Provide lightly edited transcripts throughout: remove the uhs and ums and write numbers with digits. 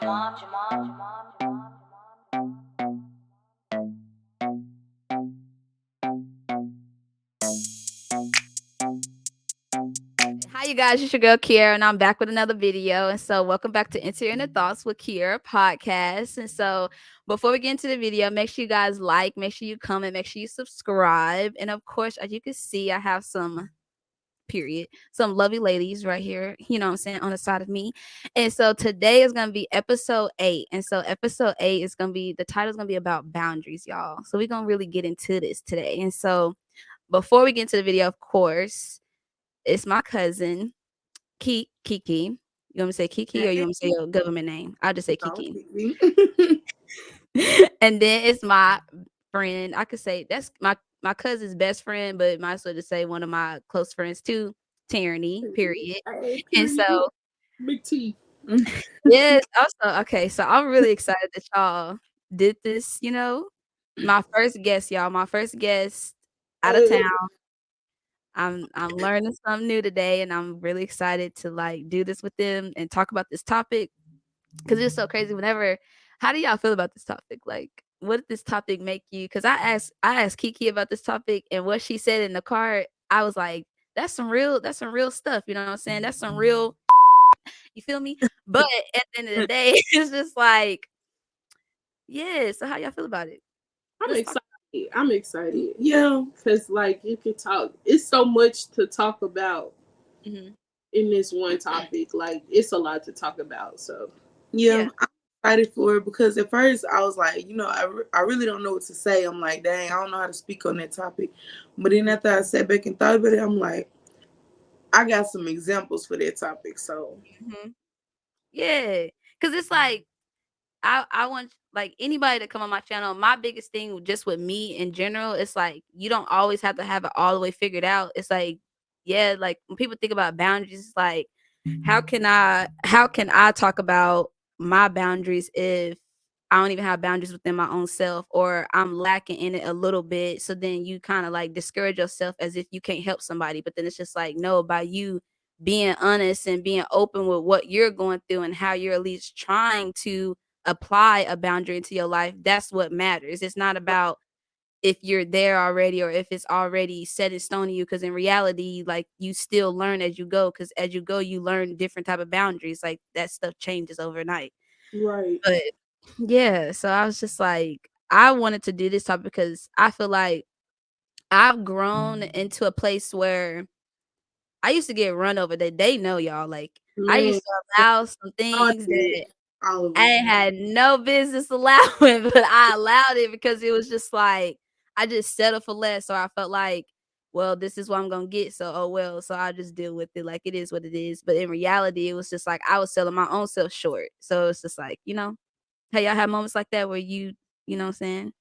Hi, you guys. It's your girl Kiera, and I'm back with another video. And so, welcome back to Enter Inner Thoughts with Kiera podcast. And so, before we get into the video, make sure you guys like, make sure you comment, make sure you subscribe. And of course, as you can see, I have some lovely ladies right here, you know what I'm saying, on the side of me. And so, today is going to be episode 8. And so, episode 8 is going to be the title is going to be about boundaries, y'all. So, we're going to really get into this today. And so, before we get into the video, of course, it's my cousin, Kiki. You want me to say Kiki or you want me to say your government name? I'll just say Kiki. And then it's my friend. I could say that's my cousin's best friend, but might as well just say one of my close friends too, Tierney, period. And so Big T. yes, also okay. So I'm really excited that y'all did this, you know. My first guest, y'all, my first guest out of town. I'm learning something new today, and I'm really excited to like do this with them and talk about this topic because it's so crazy. How do y'all feel about this topic? Like, what did this topic make you? Because I asked Kiki about this topic, and what she said in the car, I was like, that's some real stuff. You know what I'm saying? That's some real. You feel me? But at the end of the day, it's just like, yeah. So how y'all feel about it? I'm excited. Yeah, because like you can talk. It's so much to talk about in this one topic. Like it's a lot to talk about. So yeah. I'm excited for it because at first I was like, I really don't know what to say. I'm like, dang, I don't know how to speak on that topic. But then after I sat back and thought about it, I'm like, I got some examples for that topic. So yeah, because it's like I want like anybody to come on my channel. My biggest thing just with me in general, it's like you don't always have to have it all the way figured out. It's like, yeah, like when people think about boundaries, it's like how can I talk about my boundaries if I don't even have boundaries within my own self or I'm lacking in it a little bit. So then you kind of like discourage yourself as if you can't help somebody. But then it's just like, no, by you being honest and being open with what you're going through and how you're at least trying to apply a boundary into your life, that's what matters. It's not about if you're there already or if it's already set in stone to you, because in reality, like you still learn as you go, because as you go you learn different type of boundaries. Like that stuff changes overnight, right. but yeah, so I was just like, I wanted to do this topic because I feel like I've grown into a place where I used to get run over. That they know, y'all, like I used to allow some things that I had no business allowing, but I allowed it because it was just like I just settled for less. So I felt like, well, this is what I'm gonna get. So oh well, so I'll just deal with it. Like it is what it is. But in reality, it was just like I was selling my own self short. So it's just like, how y'all have moments like that where you know what I'm saying?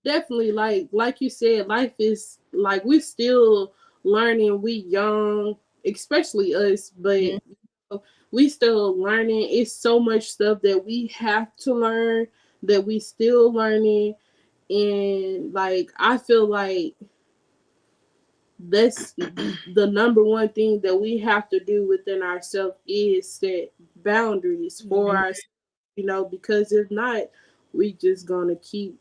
Definitely, like you said, life is like we're still learning. We young, especially us, but we still learning. It's so much stuff that we have to learn that we still learning, and like I feel like that's the number one thing that we have to do within ourselves is set boundaries for ourselves. Because if not, we just gonna keep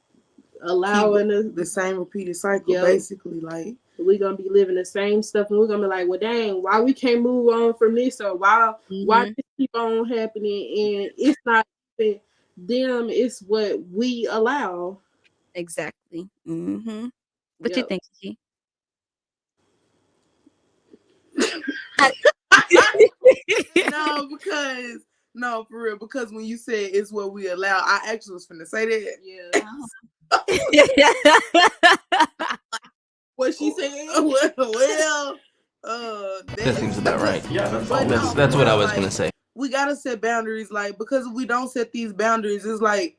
allowing us the same repeated cycle, basically. Like we're gonna be living the same stuff, and we're gonna be like, well, dang, why we can't move on from this, or why this keep on happening, and it's not them, it's what we allow. Exactly. What you think, Kiki? No, for real, because when you said it's what we allow, I actually was finna say that. What she said? That seems about right. Yeah, that's what I was gonna say. We gotta set boundaries, like, because if we don't set these boundaries, it's like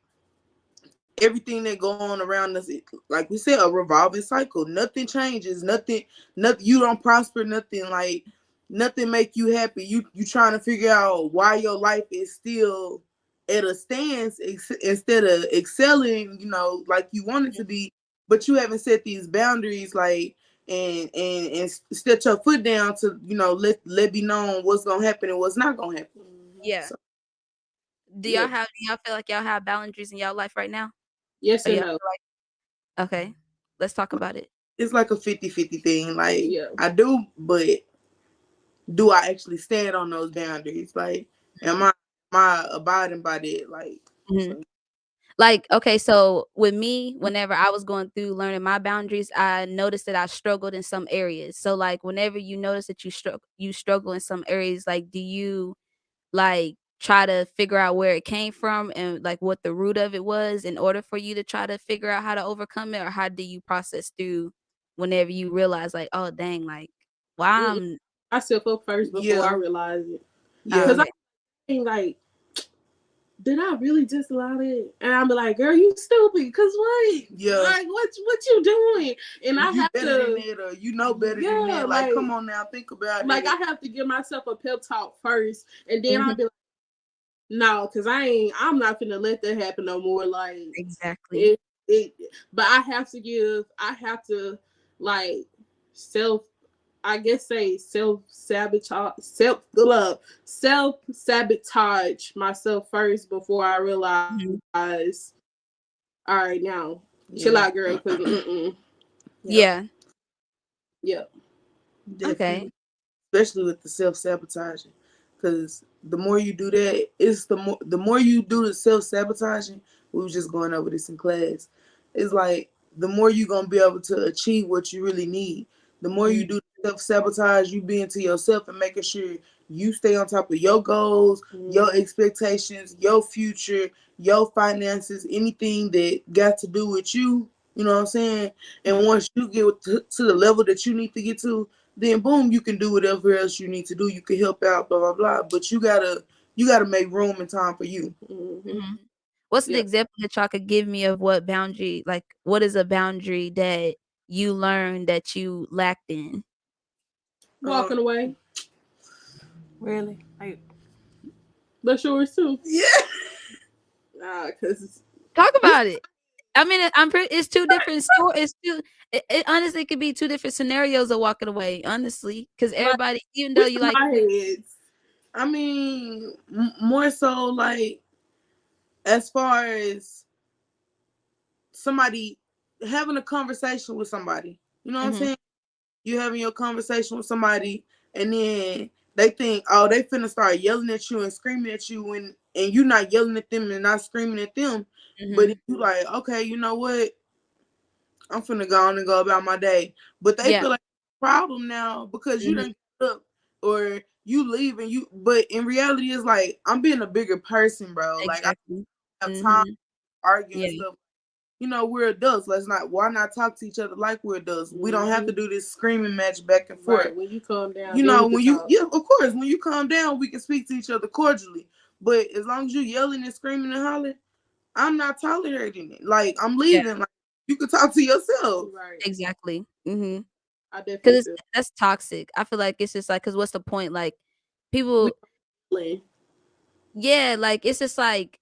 everything that go on around us, like we said, a revolving cycle. Nothing changes. Nothing. You don't prosper. Nothing. Like nothing make you happy. You trying to figure out why your life is still at a stance instead of excelling. Like you want it to be, but you haven't set these boundaries, like and set your foot down to let be known what's gonna happen and what's not gonna happen. Yeah. Yeah. Do y'all feel like y'all have boundaries in y'all life right now? Yes Or and y'all no. feel like okay, let's talk about it. It's like a 50-50 thing. Like Yeah. I do, but do I actually stand on those boundaries? Like, am I abiding by that? Like, Mhm. so, Like, okay, so with me, whenever I was going through learning my boundaries, I noticed that I struggled in some areas. So, like, whenever you notice that you struggle in some areas, like, do you like try to figure out where it came from and like what the root of it was in order for you to try to figure out how to overcome it, or how do you process through whenever you realize like, oh dang, like, why Mm-mm. I'm I self up first before I yeah, realize it. yeah, Cause I okay. think like, did I really just allow that? And I'm like, girl, you stupid. Cause what? yeah. Like, what you doing? And I You have better than to, that, or you know better than yeah, that. Like, come on now, think about I it. have to give myself a pep talk first, and then Mhm. I'll be like, no, cause I'm not gonna let that happen no more. Like Exactly. it, it. But I have to like self I guess say self sabotage myself first before I Mhm. realize, all right, now chill out, Yeah, girl, because yeah, Yeah. yeah, Okay. definitely. Especially with the self sabotaging, because the more you do that, it's the more you do the self sabotaging. We were just going over this in class. It's like the more you're gonna be able to achieve what you really need. The more Mhm. you do self sabotage, you being to yourself and making sure you stay on top of your goals, your mm-hmm. expectations, your future, your finances, anything that got to do with you. You know what I'm saying? And once you get to the level that you need to get to, then boom, you can do whatever else you need to do. You can help out, blah blah blah. But you gotta make room and time for you. Mm-hmm. Mhm. What's an Yep. example that y'all could give me of what boundary, like, what is a boundary that you learned that you lacked in? Um, Walking away, Really? Like, but yours too. yeah, Cause Talk about it. I mean, I'm pretty. It's two different stories. It's two. It honestly could be two different scenarios of walking away. Honestly, because like everybody, even though we you in like, my heads. I mean, more so like as far as somebody having a conversation with somebody. You know what I'm hmm saying? You having your conversation with somebody, and then they think, oh, they finna start yelling at you and screaming at you, and you not yelling at them and not screaming at them, but hmm you like, okay, you know what? I'm finna go on and go about my day. But they yeah, feel like a problem now because you hmm done get up or you leave and you. But in reality, it's like I'm being a bigger person, bro. Like I exactly. have time hmm arguing Yeah, stuff. You know, we're adults. Let's not. Why not talk to each other like we're adults? We don't have Mm-hmm. to do this screaming match back and forth. Right. When you calm down, You then we know, can when you talk. yeah, of course, when you calm down, we can speak to each other cordially. But as long as you yelling and screaming and hollering, I'm not tolerating it. Like I'm yeah, leaving. Like you can talk to yourself. Right. exactly. hmm I definitely Because feel that's toxic. I feel like it's just like, because what's the point? Like, we people, playing. yeah, like it's just like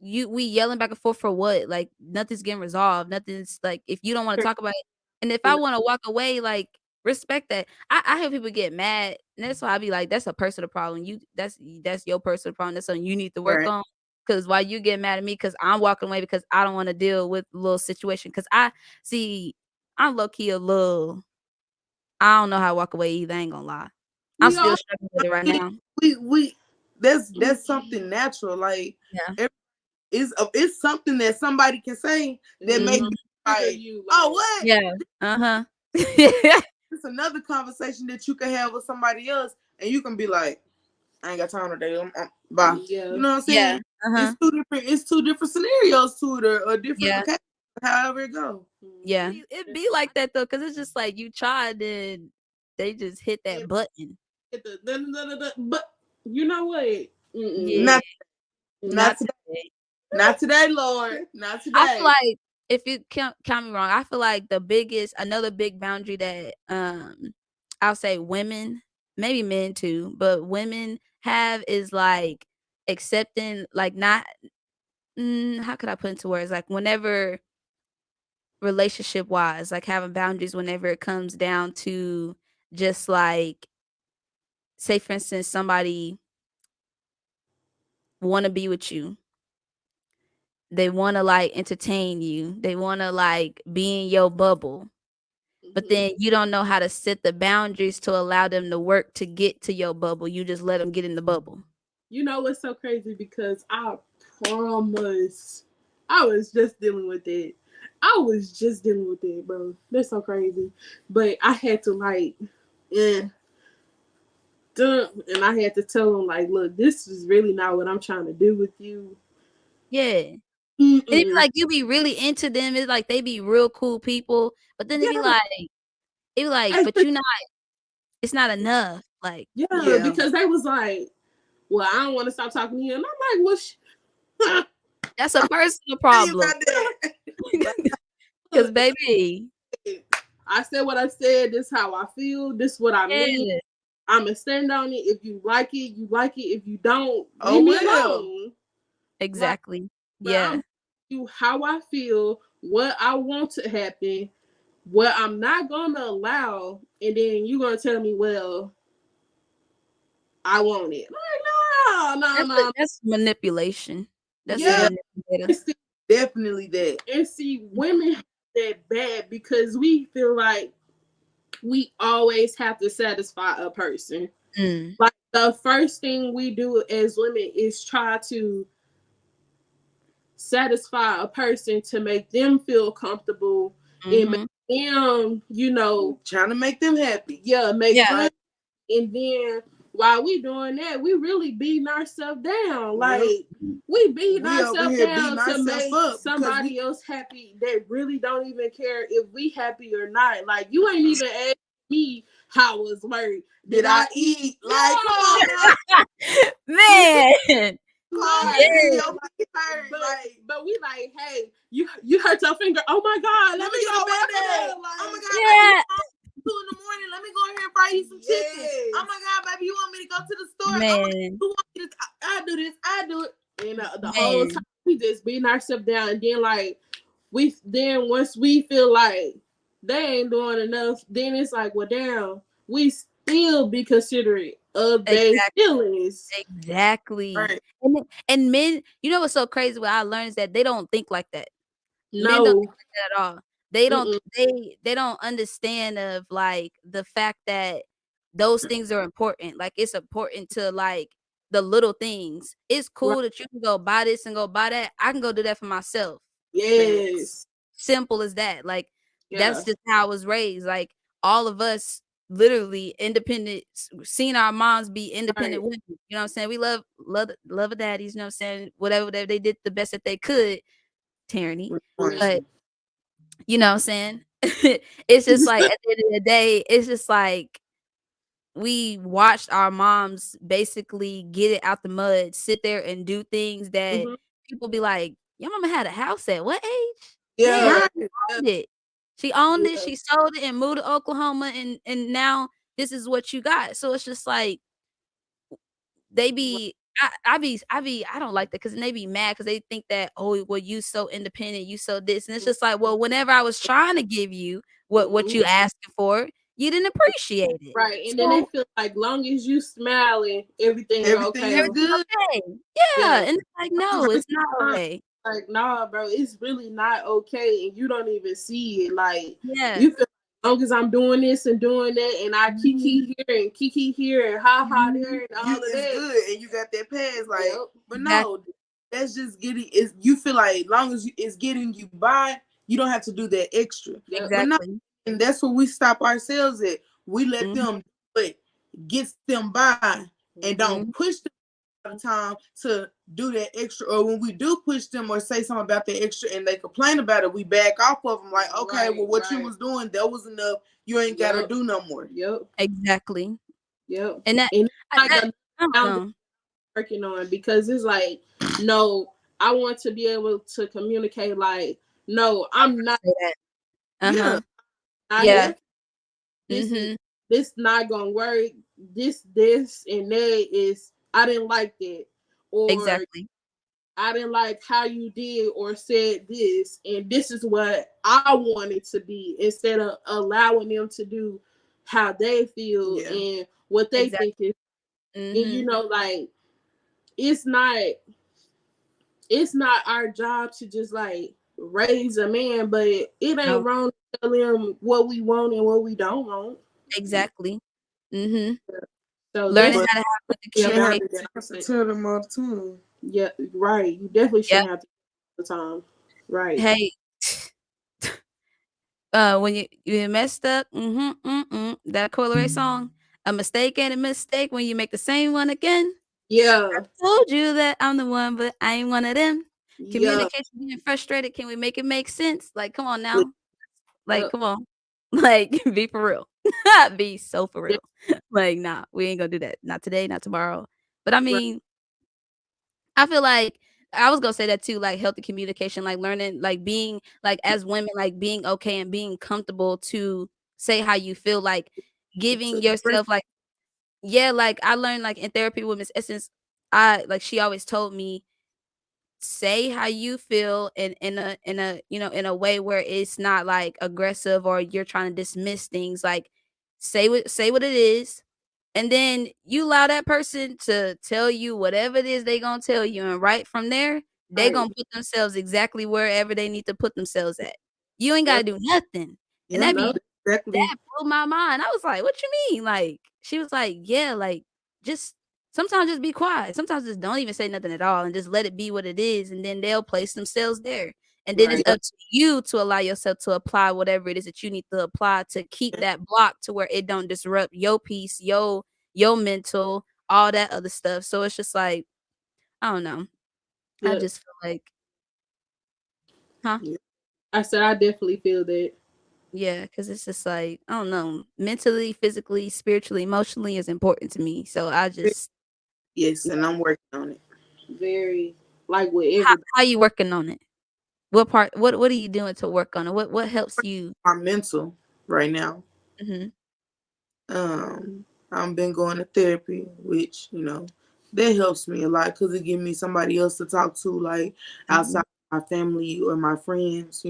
we yelling back and forth for what? Like nothing's getting resolved. Nothing's like, if you don't want to talk about it, and if I want to walk away, like respect that. I hear people get mad, and that's why I be like, that's a personal problem. That's your personal problem. That's something you need to work Right. on. Cause why you get mad at me? Cause I'm walking away because I don't want to deal with a little situation. Cause I see, I'm low key a little. I don't know how to walk away either. I ain't gonna lie. I'm We still all struggling with it right now. We that's something natural. Like Yeah. it's something that somebody can say that make Mhm. you trigger like, you oh like what? Yeah. Uh-huh. It's another conversation that you can have with somebody else, and you can be like, I ain't got time today. Bye. yeah. You know what I'm Yeah. saying? Uh-huh. It's two different scenarios to it, or different Yeah. occasions, however it go. Yeah. Mm-hmm. It be like that though, because it's just like you tried and they just hit that And button. hit the but you know what? Mm-mm. Yeah. Not not Not today. today. Not today, Lord. Not I feel today. like, if you count me wrong, I feel like another big boundary that I'll say women, maybe men too, but women have is like accepting, like, not how could I put into words? Like, whenever relationship wise, like having boundaries whenever it comes down to just like, say for instance, somebody want to be with you. They want to like entertain you. They want to like be in your bubble. But then you don't know how to set the boundaries to allow them to work to get to your bubble. You just let them get in the bubble. You know what's so crazy? Because I promise I was just dealing with it. I was just dealing with it, bro. That's so crazy. But I had to like, and I had to tell him like, look, this is really not what I'm trying to do with you. Yeah. And it's like you be really into them. It's like they be real cool people. But then Yeah. it be like, but you not, it's not enough. Like, yeah, because they was like, well, I don't want to stop talking to you. And I'm like, well, that's a personal problem. Because baby, I said what I said. This is how I feel. This is what I mean. I'm gonna stand on it. If you like it, you like it. If you don't, leave me alone. Exactly. Like, yeah. I'm you how I feel, what I want to happen, what I'm not gonna allow, and then you're gonna tell me, well, I want it. Like, no. That's manipulation. That's definitely that. And see, women have that bad because we feel like we always have to satisfy a person. Like the first thing we do as women is try to satisfy a person to make them feel comfortable and make them, trying to make them happy. Yeah, them. And then while we doing that, we really beating ourselves down. Like we beating ourselves down to make somebody else happy that really don't even care if we happy or not. Like you ain't even asked me how was work. Did I eat? Like, come on, man. But we like, hey, you hurt your finger. Oh my God, let me go back there. Oh my God, 2 a.m. Let me go in here and fry you some chicken. Oh my God, baby, you want me to go to the store? Man. Oh my God, you want me to? I do this. I do it. And the whole time we just beating ourselves down, and then like once we feel like they ain't doing enough, then it's like, well, damn, we still be considerate of their feelings. Exactly. Right. And men, you know what's so crazy? What I learned is that they don't think like that. No. Men don't think like that at all. They don't. They don't understand of like the fact that those things are important. Like it's important to like the little things. It's cool that you can go buy this and go buy that. I can go do that for myself. Yes. Simple as that. Like that's just how I was raised. Like all of us literally independent, seeing our moms be independent women. You know what I'm saying? We love our daddies, you know what I'm saying? Whatever they did the best that they could, tyranny. But you know what I'm saying? It's just like at the end of the day, it's just like we watched our moms basically get it out the mud, sit there and do things that people be like, your mama had a house at what age? Yeah. She owned it. She owned it, she sold it and moved to Oklahoma and now this is what you got. So it's just like they be I don't like that because they be mad because they think that, oh, well, you so independent, you so this. And it's just like, well, whenever I was trying to give you what you asking for, you didn't appreciate it. Right. And then they feel like long as you smiling, everything okay. Is good. Yeah. And it's like, no, it's not okay. Like, nah, bro, it's really not okay. And you don't even see it. Like, you feel as long as I'm doing this and doing that, and I kiki here and kiki here and ha ha there and all of that. Good, and you got that pass, like, but no, that's just getting. Is you feel like long as it's getting you by, you don't have to do that extra. Exactly. No, and that's where we stop ourselves at. We let them do it, gets them by, and don't push them all the time to do that extra. Or when we do push them or say something about that extra and they complain about it, we back off of them like, okay, well, what you was doing, that was enough. You ain't got to do no more. Exactly. And I don't know. Working on because it's like, no, I want to be able to communicate like, no, I'm not that. This not gonna work. This and that is I didn't like that. Or I didn't like how you did or said this, and this is what I wanted to be, instead of allowing them to do how they feel and what they think is. And like it's not it's not our job to just like raise a man, but it ain't No, wrong to tell him what we want and what we don't want. exactly. Mhm. So Learning that's But how to have good be you a ain't have boundary to that communication. I have to say. tell them all the time. Yeah, right. You definitely Yep. shouldn't have to all the time. Right. Hey, when you messed up, that Coil Ray song, a mistake ain't a mistake when you make the same one again. Yeah. Told you that I'm the one, but I ain't one of them. Yeah. Communication being frustrated, can we make it make sense? Like, come on Please. now. Like, Yeah. come on. Like, be for real. Be so for Yeah. real. Like, nah, we ain't gonna do that. Not today, not tomorrow. But I Right. mean, I feel like I was gonna say that too, like healthy communication, like learning, like being like as women, like being okay and being comfortable to say how you feel, like giving To express. yourself like yeah, like I learned like in therapy with Miss Essence, I like she always told me say how you feel in a in a way where it's not like aggressive or you're trying to dismiss things, like say what it is, and then you allow that person to tell you whatever it is they gonna tell you, and right from there they Right. gonna put themselves exactly wherever they need to put themselves at. You ain't Yeah. gotta do nothing. And Yeah, that No. be exactly. that blew my mind. I was like, "What you mean?" Like, she was like, "Yeah, like, just sometimes just be quiet. Sometimes just don't even say nothing at all and just let it be what it is, and then they'll place themselves there. And then it's Right. Yeah, up to you to allow yourself to apply whatever it is that you need to apply to keep that block to where it don't disrupt your peace, your mental, all that other stuff." So it's just like, I don't know. I Yeah. just feel like, huh? yeah, I said I definitely feel that. Yeah, because it's just like, I don't know, mentally, physically, spiritually, emotionally is important to me. So I just yes, Yeah. and I'm working on it. Very like with how everything. how you working on it? What part what are you doing to work on it? What helps you? My mental right now. Mhm. I've been going to therapy, which that helps me a lot because it gives me somebody else to talk to, like Mhm. outside my family or my friends.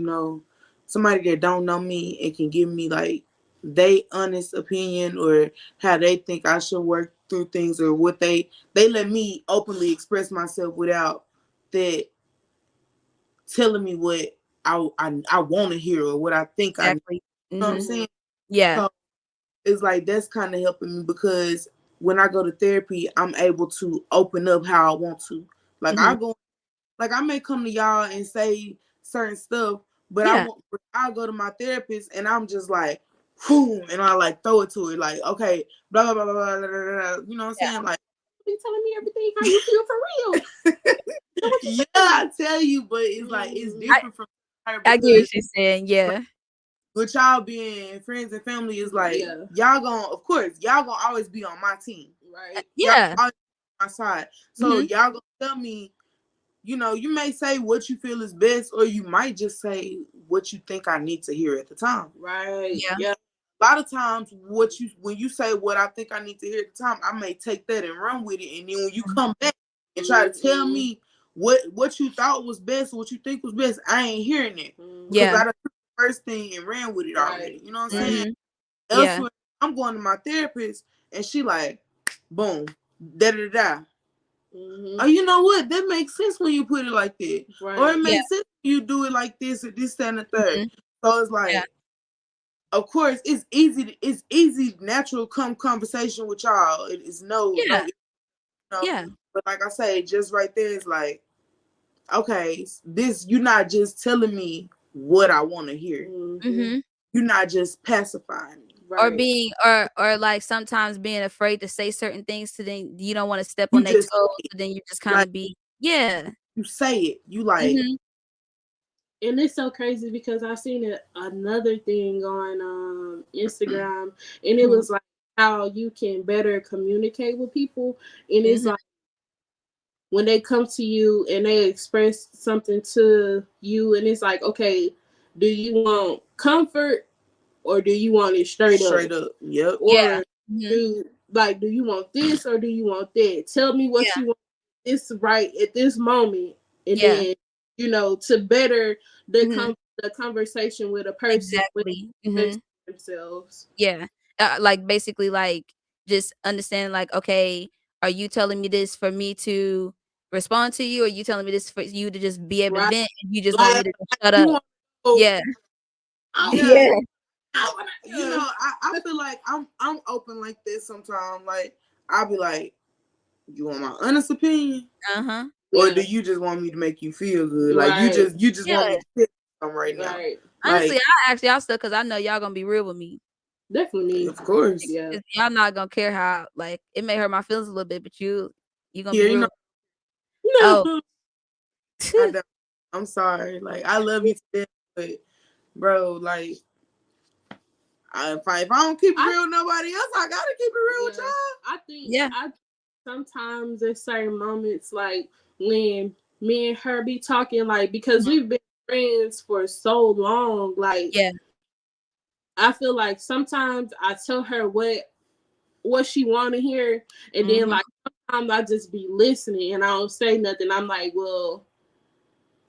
Somebody that don't know me and can give me like they honest opinion or how they think I should work through things or what they let me openly express myself without that telling me what I want to hear or what I think I need. Exactly. You know what I'm Mhm. saying? Yeah. So it's like that's kind of helping me because when I go to therapy, I'm able to open up how I want to. Like Mhm. I may come to y'all and say certain stuff, but Yeah. I'll go to my therapist and I'm just like, boom, and I like throw it to her, like, okay, blah blah blah blah blah, blah, blah, blah. You know what I'm Yeah. saying? Like, Be telling me everything how you feel for real. Know what you yeah, saying? I tell you, but it's like it's Mhm. I different from her I get because what you're saying. Yeah. with y'all being friends and family, is like Yeah. y'all gonna, of course, y'all gonna always be on my team. Right. Y'all Yeah. always on my side. So Mhm. y'all gonna tell me, you may say what you feel is best, or you might just say what you think I need to hear at the time. Right. Yeah. Yeah. A lot of times, when you say what I think I need to hear at the time, I may take that and run with it, and then when you Mhm. come back and try to tell me what you thought was best, what you think was best, I ain't hearing it because Yeah. I done took the first thing and ran with it Right. already. You know what I'm Right. saying? Mhm. Yeah. Elsewhere, I'm going to my therapist, and she like, boom, da da da. Oh, Mm-hmm. you know what? That makes sense when you put it like that. Or it Right. Yeah. makes sense when you do it like this or this, that, and the third. Mhm. So it's Yeah. like, of course, it's easy, natural come conversation with y'all. It is Yeah. no. Yeah. But like I say, just right there is like, okay, this you're not just telling me what I want to hear. Mm-hmm. Mhm. You're not just pacifying me. Or Right. being or like sometimes being afraid to say certain things to then you don't wanna step You on their just toes, so then you just kinda like be yeah. you say it. You like Mhm. And it's so crazy because I seen another thing on Instagram, and it Mhm. was like how you can better communicate with people, and it's Mhm. like when they come to you and they express something to you, and it's like, okay, do you want comfort or do you want it straight up? straight up. Yep. Yeah. Or Mhm. do you want this or do you want that? Tell me what Yeah. you want this right at this moment, and Yeah. then to better Mhm. the conversation with a person with Exactly. Mhm. themselves. Yeah. Like, basically, like, just understanding, like, okay, are you telling me this for me to respond to you, or are you telling me this for you to just be able to Right. vent and you just want me Like to just shut you up? want to go, Yeah. Yeah, Yeah. you know, I feel like I'm open like this sometimes. Like I'll be like, you want my honest opinion, Uh-huh. or Yeah. do you just want me to make you feel good? Like Right. you just want Yeah. me to feel something right now. Right. Honestly, Like, I ask y'all stuff because I know y'all gonna be real with me. Definitely me. of course, Yeah. 'Cause y'all not gonna care how, like, it may hurt my feelings a little bit, but you gonna here, be you know, real. Oh. No. I don't, I'm sorry. Like I love you to death, but bro, like if I don't keep it real with nobody else, I gotta keep it real with Yeah. y'all. I think Yeah. I sometimes there's certain moments like when me and her be talking, like because we've been friends for so long, like Yeah. I feel like sometimes I tell her what she want to hear, and then Mhm. like sometimes I just be listening and I don't say nothing. I'm like, well,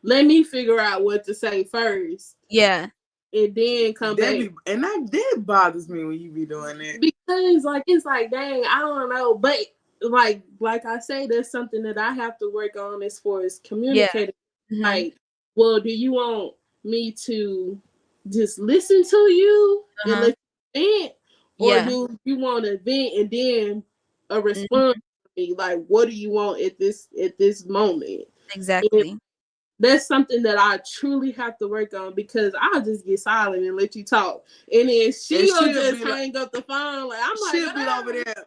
let me figure out what to say first, Yeah. and then come back. That bothers me when you be doing that. Because like it's like, dang, I don't know, but like I say, there's something that I have to work on as far as Yeah. communicating. Mhm. Like, well, do you want me to just listen to you and Uh-huh. let you vent, or Yeah. do you want to vent and then a Mhm. response to me? Like, what do you want at this moment? And Exactly. that's something that I truly have to work on, because I'll just get silent and let you talk, and then And she'll she'll just be like, hang up the phone. Like I'm like, she'll be over there.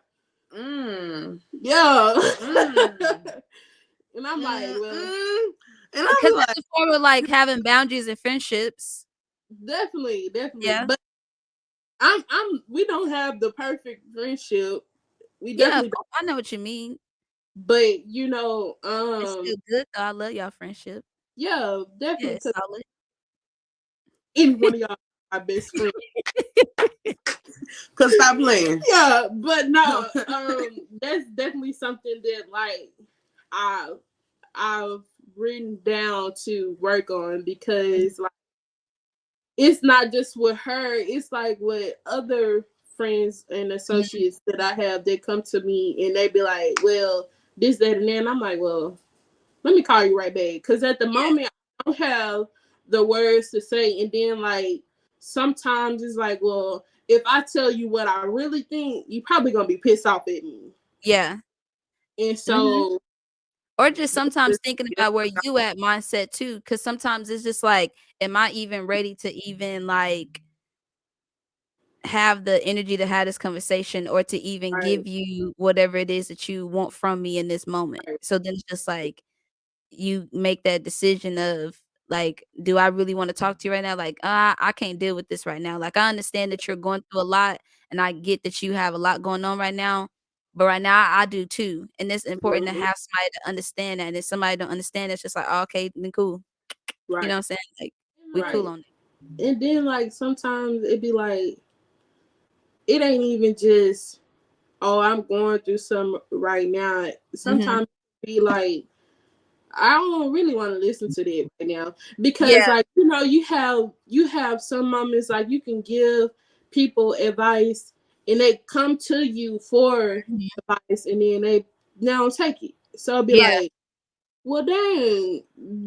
yeah, Mm, and I'm like, well, and I'll Because be that's like, a form of like having boundaries in friendships. definitely, Yeah. but we don't have the perfect friendship. We Yeah, definitely of don't. course. I know what you mean. But It's still good though. I love y'all friendship. yeah, Yeah, definitely, it's because solid. any one of y'all are my best friend. cause stop playing. Yeah, but no, that's definitely something that like I I've written down to work on, because like it's not just with her, it's like with other friends and Mhm. associates that I have that come to me and they be like, well, this, that, and then I'm like, well, let me call you right back. Because at the Yeah. moment, I don't have the words to say. And then, like, sometimes it's like, well, if I tell you what I really think, you probably going to be pissed off at me. Yeah. And Mhm. so, Or just that's sometimes just, thinking yeah, about where you at mindset too. Because sometimes it's just like, am I even ready to even like have the energy to have this conversation or to even right, give you whatever it is that you want from me in this moment? right, So then it's just like you make that decision of like, do I really want to talk to you right now? Like, I can't deal with this right now. Like, I understand that you're going through a lot and I get that you have a lot going on right now. But right now I do too. And it's important to mhm, have somebody to understand that. And if somebody don't understand, it's just like, oh, okay, then cool. You know right, what I'm saying? Like we cool right. on it. And then, like, sometimes it be like, it ain't even just, oh, I'm going through some right now. Mhm. Sometimes it be like, I don't really want to listen to that right now, because Yeah. like you have some moments like you can give people advice and they come to you for Mhm. advice and then they don't take it. So it'll be Yeah. like, well, dang,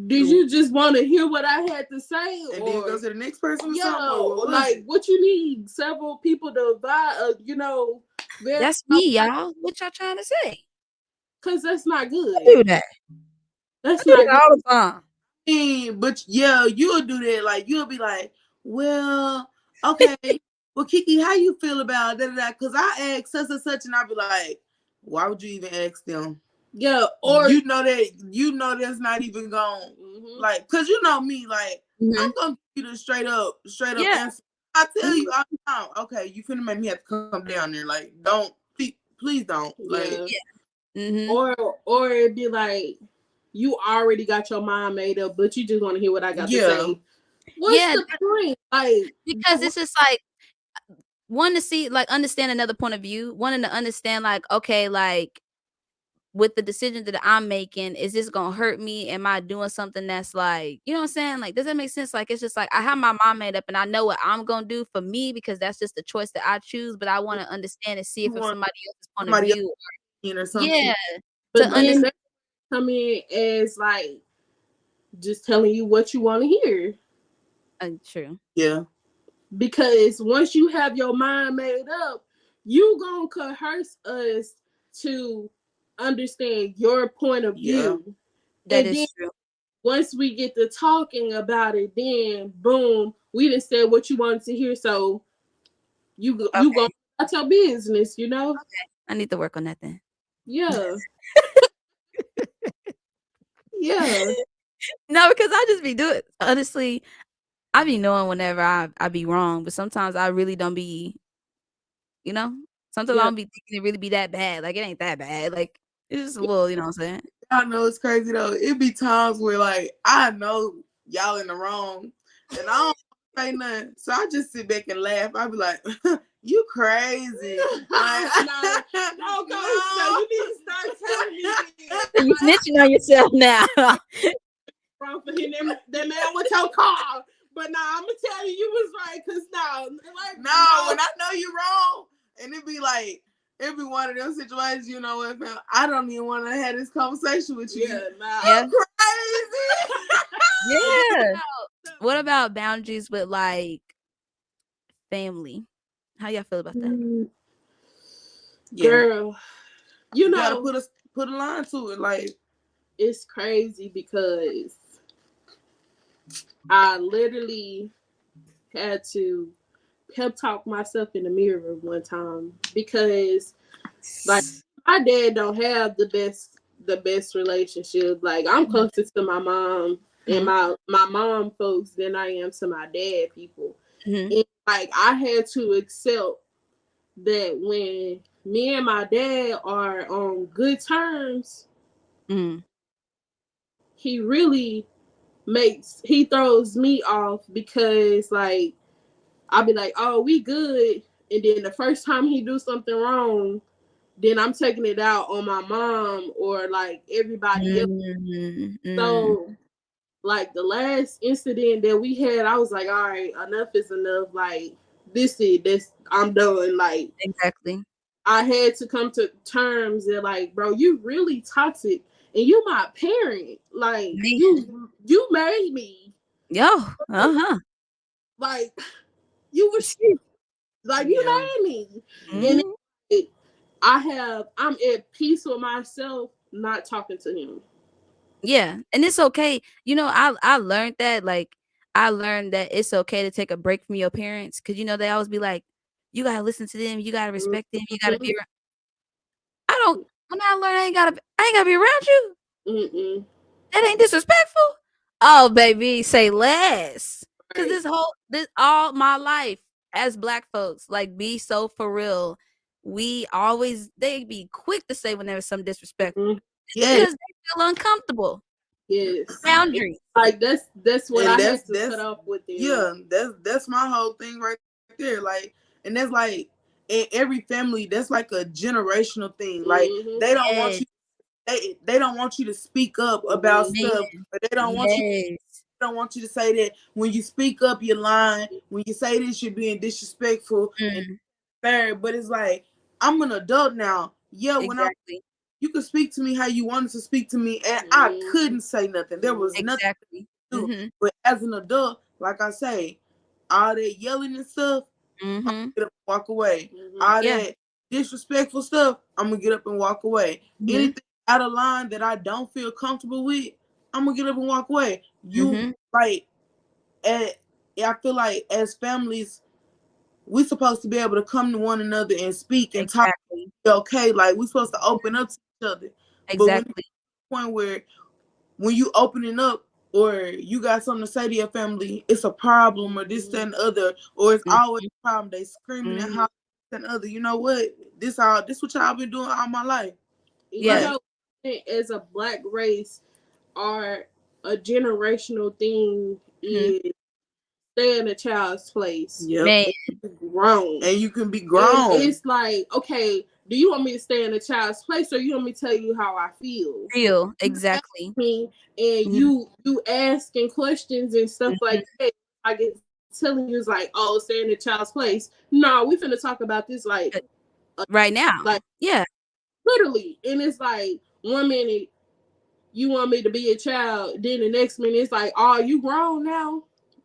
did you just want to hear what I had to say, And then go or to the next person or yeah, something, or what or was like it? what you need several people to advise, very, That's me, y'all. What y'all trying to say? because that's not I good. do that. I That's do not that good. all the time. But yeah, you'll do that. Like you'll be like, well, okay, well, Kiki, how you feel about that? Because I asked such and such, and I'll be like, why would you even ask them? Yeah, or You know that's not even going mhm, like, cause you know me, like I'm Mhm. gonna give you the straight up Yeah. answer. I tell you Mhm. all the time, okay, you finna make me have to come down there. Like, don't please don't. Like, yeah. Yeah. Mhm. Or it'd be like you already got your mind made up, but you just want to hear what I got to yeah. say. What's Yeah, the point? Like, because it's just like one to see like understand another point of view, wanting to understand like, okay, like with the decision that I'm making, is this gonna hurt me? Am I doing something that's like, you know what I'm saying? Like, does that make sense? Like, it's just like I have my mind made up and I know what I'm gonna do for me because that's just the choice that I choose. But I want to understand and see You if want somebody else's point of somebody else view. or something. Yeah, to But then understand. they come in as like just telling you what you want to hear. True. Yeah. Because once you have your mind made up, you gonna coerce us to understand your point of Yeah. view. That And then is true. once we get to talking about it, then boom, we done said what you wanted to hear. So you go Okay. about your business, you know? I need to work on that then. Yeah. Yeah. No, because I just be doing honestly, I be knowing whenever I be wrong, but sometimes I really don't be, you know? Sometimes I Yeah. don't be thinking it really be that bad. Like, it ain't that bad. Like, it's just a little, you know what I'm saying? I know it's crazy though. It be times where like I know y'all in the wrong, and I don't say nothing, so I just sit back and laugh. I be like, "You crazy?" Like, No, no, you need to start telling me this. You snitching on yourself now. Wrong for hitting that man with your car. But nah, I'm gonna tell you, you was right. Cause now, like, no, when I know you wrong, and it be like. It be one of those situations, you know what, man? I don't even want to have this conversation with you. yeah, nah. Yeah. Crazy. Yeah. What about boundaries with like family? How y'all feel about that? Yeah. Girl, you You gotta know, put a line to it. Like, it's crazy because I literally had to pep talk myself in the mirror one time because like my dad don't have the best relationship. Like I'm closer to my mom and Mhm. my mom folks than I am to my dad people. Mhm. And like I had to accept that when me and my dad are on good terms, Mhm. he really he throws me off because like I'll be like, oh, we good. And then the first time he do something wrong, then I'm taking it out on my mom or like everybody else. Mhm. Mhm. So like the last incident that we had, I was like, all right, enough is enough. Like this I'm done. Like Exactly. I had to come to terms that like, bro, you really toxic and you my parent. Like Man. you made me. Yo. Uh-huh. Like you was like you yeah, made me. And Mhm. I'm at peace with myself not talking to him. Yeah, and it's okay. You know, I learned that, like, I learned that it's okay to take a break from your parents because you know they always be like, you gotta listen to them, you gotta respect them, you gotta Mm-hmm. be. I don't. When I learn, I ain't gotta be around you. Mm-mm. That ain't disrespectful. Oh, baby, say less. Cause Right. this all my life as Black folks, like, be so for real. We always they be quick to say when there was some disrespectful Mm-hmm. yes, because they feel uncomfortable. Yes. Boundaries. Like that's what and I had to cut off with them. yeah, that's my whole thing right there. Like, and that's like in every family, that's like a generational thing. Like, Mm-hmm. they don't want Yes, you. They don't want you to speak up about Mm-hmm. man. stuff, or they don't want you. Yes. Don't want you to say that when you speak up, you're lying. When you say this, you're being disrespectful and Mm, fair. But it's like I'm an adult now. Yeah, when I exactly. you could speak to me how you wanted to speak to me, and I Mm-hmm. couldn't say nothing. There was nothing Exactly. to do. Mhm. But as an adult, like I say, all that yelling and stuff, Mhm. get up and walk away. Mm-hmm. All Yeah. that disrespectful stuff, I'm gonna get up and walk away. Mhm. Anything out of line that I don't feel comfortable with, I'm gonna get up and walk away. You Mhm. like, at, I feel like as families, we're supposed to be able to come to one another and speak and talk. Exactly. Okay, like we're supposed to open up to each other. But when you Exactly. point where when you opening up or you got something to say to your family, it's a problem or this, that, and the other, or it's always Mhm. a problem. They screaming and Mhm. hollering and other. You know what? This what y'all been doing all my life. You Yeah. Like, know, as a Black race, our a generational thing Mhm. is stay in a child's place. yep. Man, Grown. And you can be And grown. it's like, okay, do you want me to stay in a child's place or you want me to tell you how I feel? real. You ask Exactly. me and Mhm. you asking questions and stuff Mhm. like that. I get telling you it's like, oh, stay in a child's place. No, we finna talk about this like Right now. like Yeah. literally. And it's like 1 minute you want me to be a child, then the next minute it's like, oh, you grown now?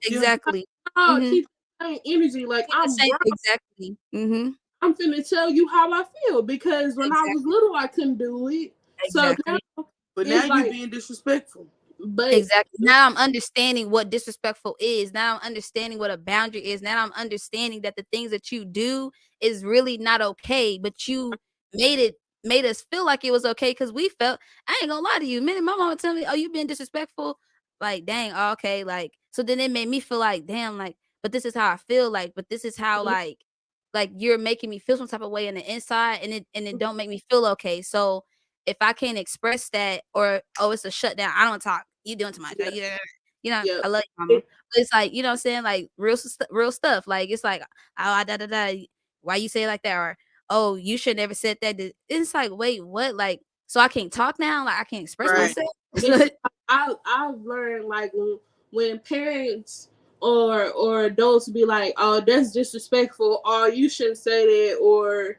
Yeah. Exactly. Oh, Mhm. keep the same energy. Like, Keep the I'm same grown. exactly. Mhm. I'm finna tell you how I feel because when I was Exactly. little, I couldn't do it. So now Exactly. But now it's you like, being disrespectful. but Exactly. Now I'm understanding what disrespectful is. Now I'm understanding what a boundary is. Now I'm understanding that the things that you do is really not okay, but you made it made us feel like it was okay because we felt I ain't gonna lie to you. Minute my mama tell me, oh, you being disrespectful, like dang, oh, okay, like so then it made me feel like, damn, like, but this is how I feel, like, but this is how like you're making me feel some type of way in the inside and it don't make me feel okay. So if I can't express that or, "Oh, it's a shutdown, I don't talk. You doing too much." yeah, yeah, I love you, mama. it, But it's like, you know what I'm saying? Like real stuff. Like it's like, "Oh, da da da. Why you say it like that?" Or, "Oh, you should never said that." It's like, "Wait, what?" Like, so I can't talk now? Like I can't express yeah. Right. myself? And see, I've learned like when parents or adults be like, "Oh, that's disrespectful," or "You shouldn't say that," or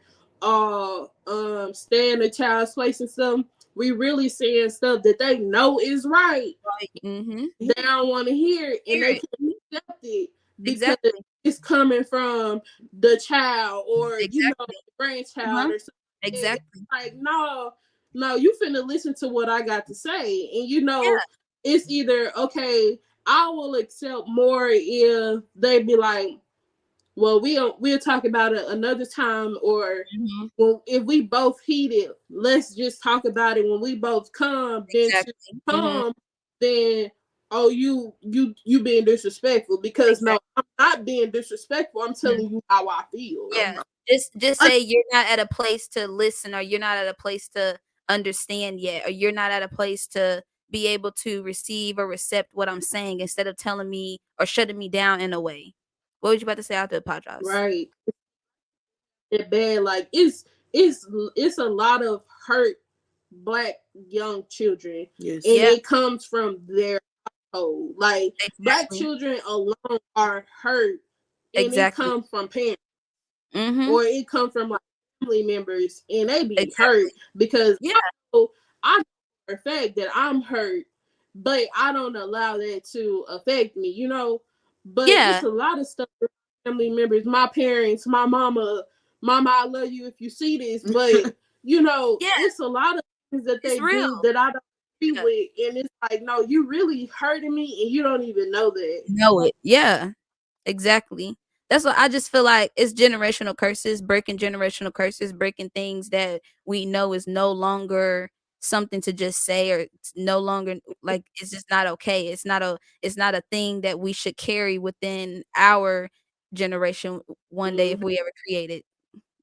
stay in the child's place and stuff. We really saying stuff that they know is right. Like, mhm. They don't want to hear it and Hear they it. can't Mhm. accept it because Exactly. it's coming from the child or the Exactly. grandchild Uh-huh. or something. It's Exactly. like, no, you finna listen to what I got to say. And Yeah. it's either okay, I will accept more if they be like, well, we'll talk about it another time, or Mhm. well, if we both heated, let's just talk about it when we both calm. Then to Exactly. Mhm. calm, then oh, you being disrespectful because no, Exactly. I'm not being disrespectful. I'm telling you how I feel. Yeah, I'm not. just say you're not at a place to listen or you're not at a place to understand yet, or you're not at a place to be able to receive or accept what I'm saying instead of telling me or shutting me down in a way. What was you about to say? I have to apologize. Right. It bad. Like it's a lot of hurt black young children, Yes. and Yeah, it comes from their household. Like black exactly. children alone are hurt, and it Exactly. comes from parents Mhm. or it comes from like family members, and they be hurt Exactly. because Yeah. I know for a fact that I'm hurt, but I don't allow that to affect me. But it's Yeah. a lot of stuff with family members, my parents, my mama, I love you if you see this, but Yeah, it's a lot of things that it's they real. do that I don't agree Yeah. with, and it's like, no, you really hurting me, and you don't even know that. Know it. Yeah. Exactly. That's what I just feel like it's generational curses, breaking things that we know is no longer something to just say or it's no longer like it's just not okay. It's not a thing that we should carry within our generation one day if Hmm. we ever create it,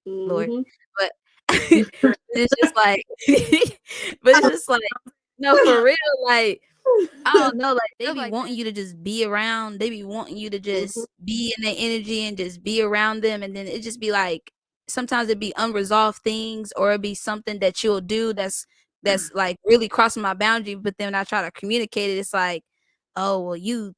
Lord. Hmm. But it's just like but it's just like no for real like I don't know, like, they be wanting you to just be around they be wanting you to Hmm. just be in their energy and just be around them, and then it just be like sometimes it be unresolved things or it be something that you'll do that's, like, really crossing my boundary, but then when I try to communicate it, it's like, "Oh, well, you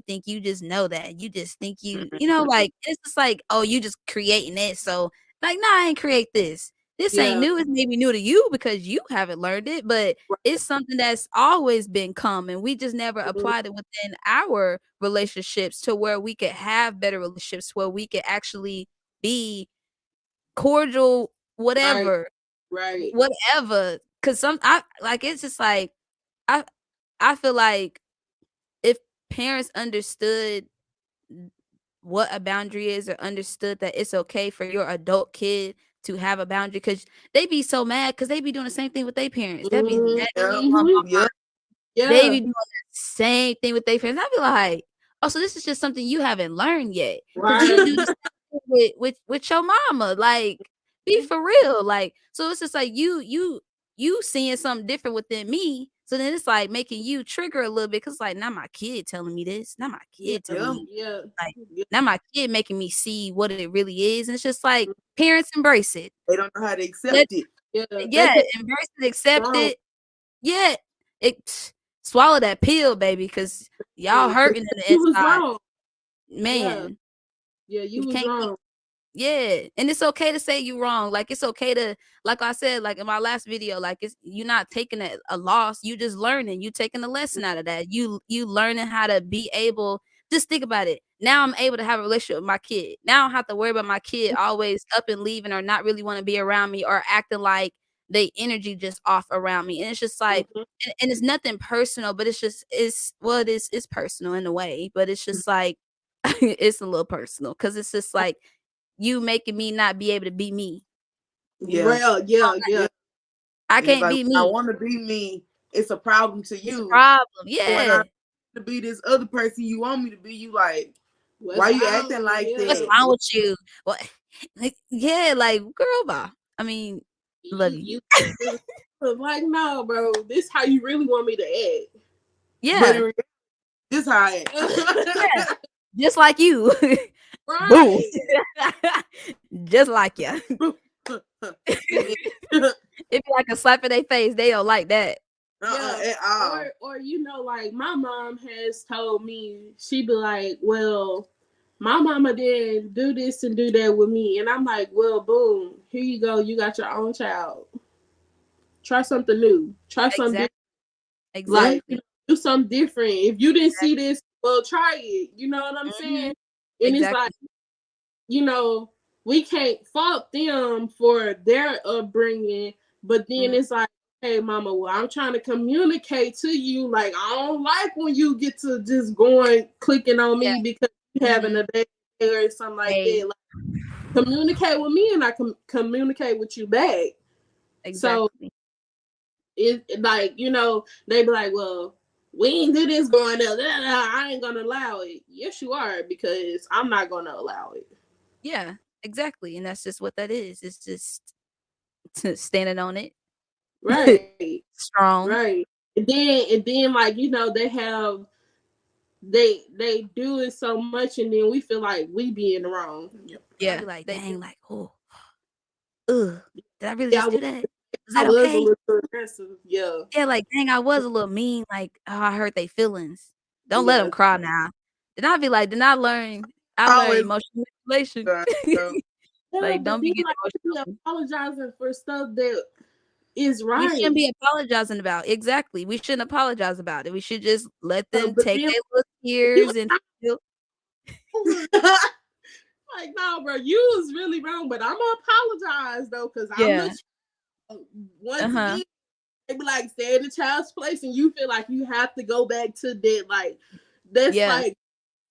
think you just know that. You just think like, it's just like, "Oh, you just creating it, so" like, "Nah, I ain't create this. This ain't Yeah. new. It's maybe new to you because you haven't learned it, but it's something that's always been common. We just never Mhm. applied it within our relationships to where we could have better relationships, where we could actually be cordial, Right. whatever, Right. whatever. Cause I like it's just like I I feel like if parents understood what a boundary is or understood that it's okay for your adult kid to have a boundary, cause they be so mad because they be doing the same thing with their parents. That be that Yeah. Hmm. Yeah. They Yeah. be doing the same thing with their friends. I be like, "Oh, so this is just something you haven't learned yet? Because you Right. do the same thing with your mama, like, be for real, like, so it's just like you seeing something different within me, so then it's, like, making you trigger a little bit because like, "Not my kid telling me this, not my Yeah. kid telling Yeah. me, Yeah. like, Yeah. not my kid making me see what it really is," and it's just like, parents embrace it. They don't know how to Let accept it. Yeah. They yeah, can't embrace it, accept wrong. it. Yeah, it swallow that pill, baby, cause y'all Because hurting in the you was inside. wrong. Yeah. Man, Yeah. You you was can't keep wrong. Yeah, and it's okay to say you wrong. Like it's okay to, like I said, like in my last video, like it's you're not taking a loss. You just learning. You taking a lesson out of that. You learning how to be able. Just think about it. Now I'm able to have a relationship with my kid. Now I don't have to worry about my kid always up and leaving or not really want to be around me or acting like they energy just off around me. And it's just like, Mhm. and it's nothing personal, but it's just it's personal in a way, but it's just like it's a little personal because it's just like you making me not be able to be me. Yeah. Well, yeah, Yeah. yeah. I It's can't like be when I me. want to be me, it's a problem to It's a you. problem. When I Yeah. to be this other person you want me to be, you like, What's why you wrong? acting like What's Yeah. that? wrong with you? What? Like, yeah, like girl, bye. I mean, love you. You like, no, bro. This how you really want me to act. But Yeah. in reality, this how I Yeah. act. Just like you. Boom. Right. Just like you. uh, It'd be like a slap in their face. They don't like that. Yeah. at all. Or like my mom has told me, she be like, well, my mama didn't do this and do that with me. And I'm like, well, boom, here you go. You got your own child. Try something new. Try something different. Exactly. Like, Exactly. do something different. If you didn't see this, well, try it. You know what I'm Mhm. saying? And it's like, Exactly. we can't fault them for their upbringing, but then Mhm. it's like, hey, mama, well, I'm trying to communicate to you. Like, I don't like when you get to just going clicking on Yeah. me because you having Mhm. a baby or something like Hey. that. Like, communicate with me, and I can communicate with you back. So Exactly. it like they be like, well, we ain't do this growing up. I ain't gonna allow it. Yes, you are, because I'm not gonna allow it. Yeah. Exactly. And that's just what that is. It's just standing on it. Right. Strong. Right. And then like, they have they do it so much, and then we feel like we be in the wrong. Yep. I'd be like, dang, like, oh, ugh, did I really Yeah, just do that? Is I that was a okay? little aggressive. Yeah. Yeah, like, dang, I was a little mean. Like, oh, I hurt their feelings. Don't let them Yeah. cry now. Then I'd be like, then I I learned always emotional manipulation. bro. Yeah, Like, but don't be then getting like we emotional. apologizing for stuff that is We right. shouldn't be apologizing about. Exactly. We shouldn't apologize about it. We should just let them But take then their little you tears and feel. like, no, bro, you was really wrong, but I'm gonna apologize though, because I'm Yeah. the once Uh-huh. again, they be like, stay in the child's place, and you feel like you have to go back to that. Like, that's Yeah. like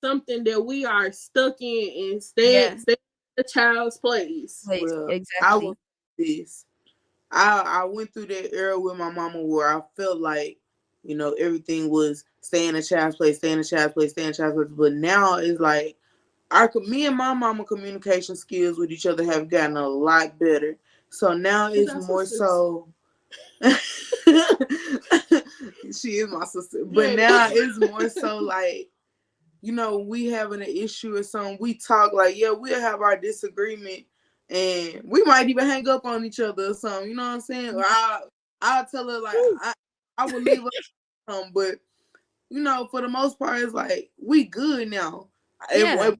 something that we are stuck in, and stay Yeah. in the child's place. Place. Well, I was Exactly. this. I went through that era with my mama where I felt like, everything was stay in a child's place, stay in a child's place, stay in a child's place. But now it's like me and my mama communication skills with each other have gotten a lot better. So now You it's got more sisters. so she is my sister. But Yeah. now it's more so like, we having an issue or something, we talk like, yeah, we'll have our disagreement and we might even hang up on each other or something, you know what I'm saying? Or I'll tell her like Woo. I would leave her but for the most part it's like we good now. Yeah.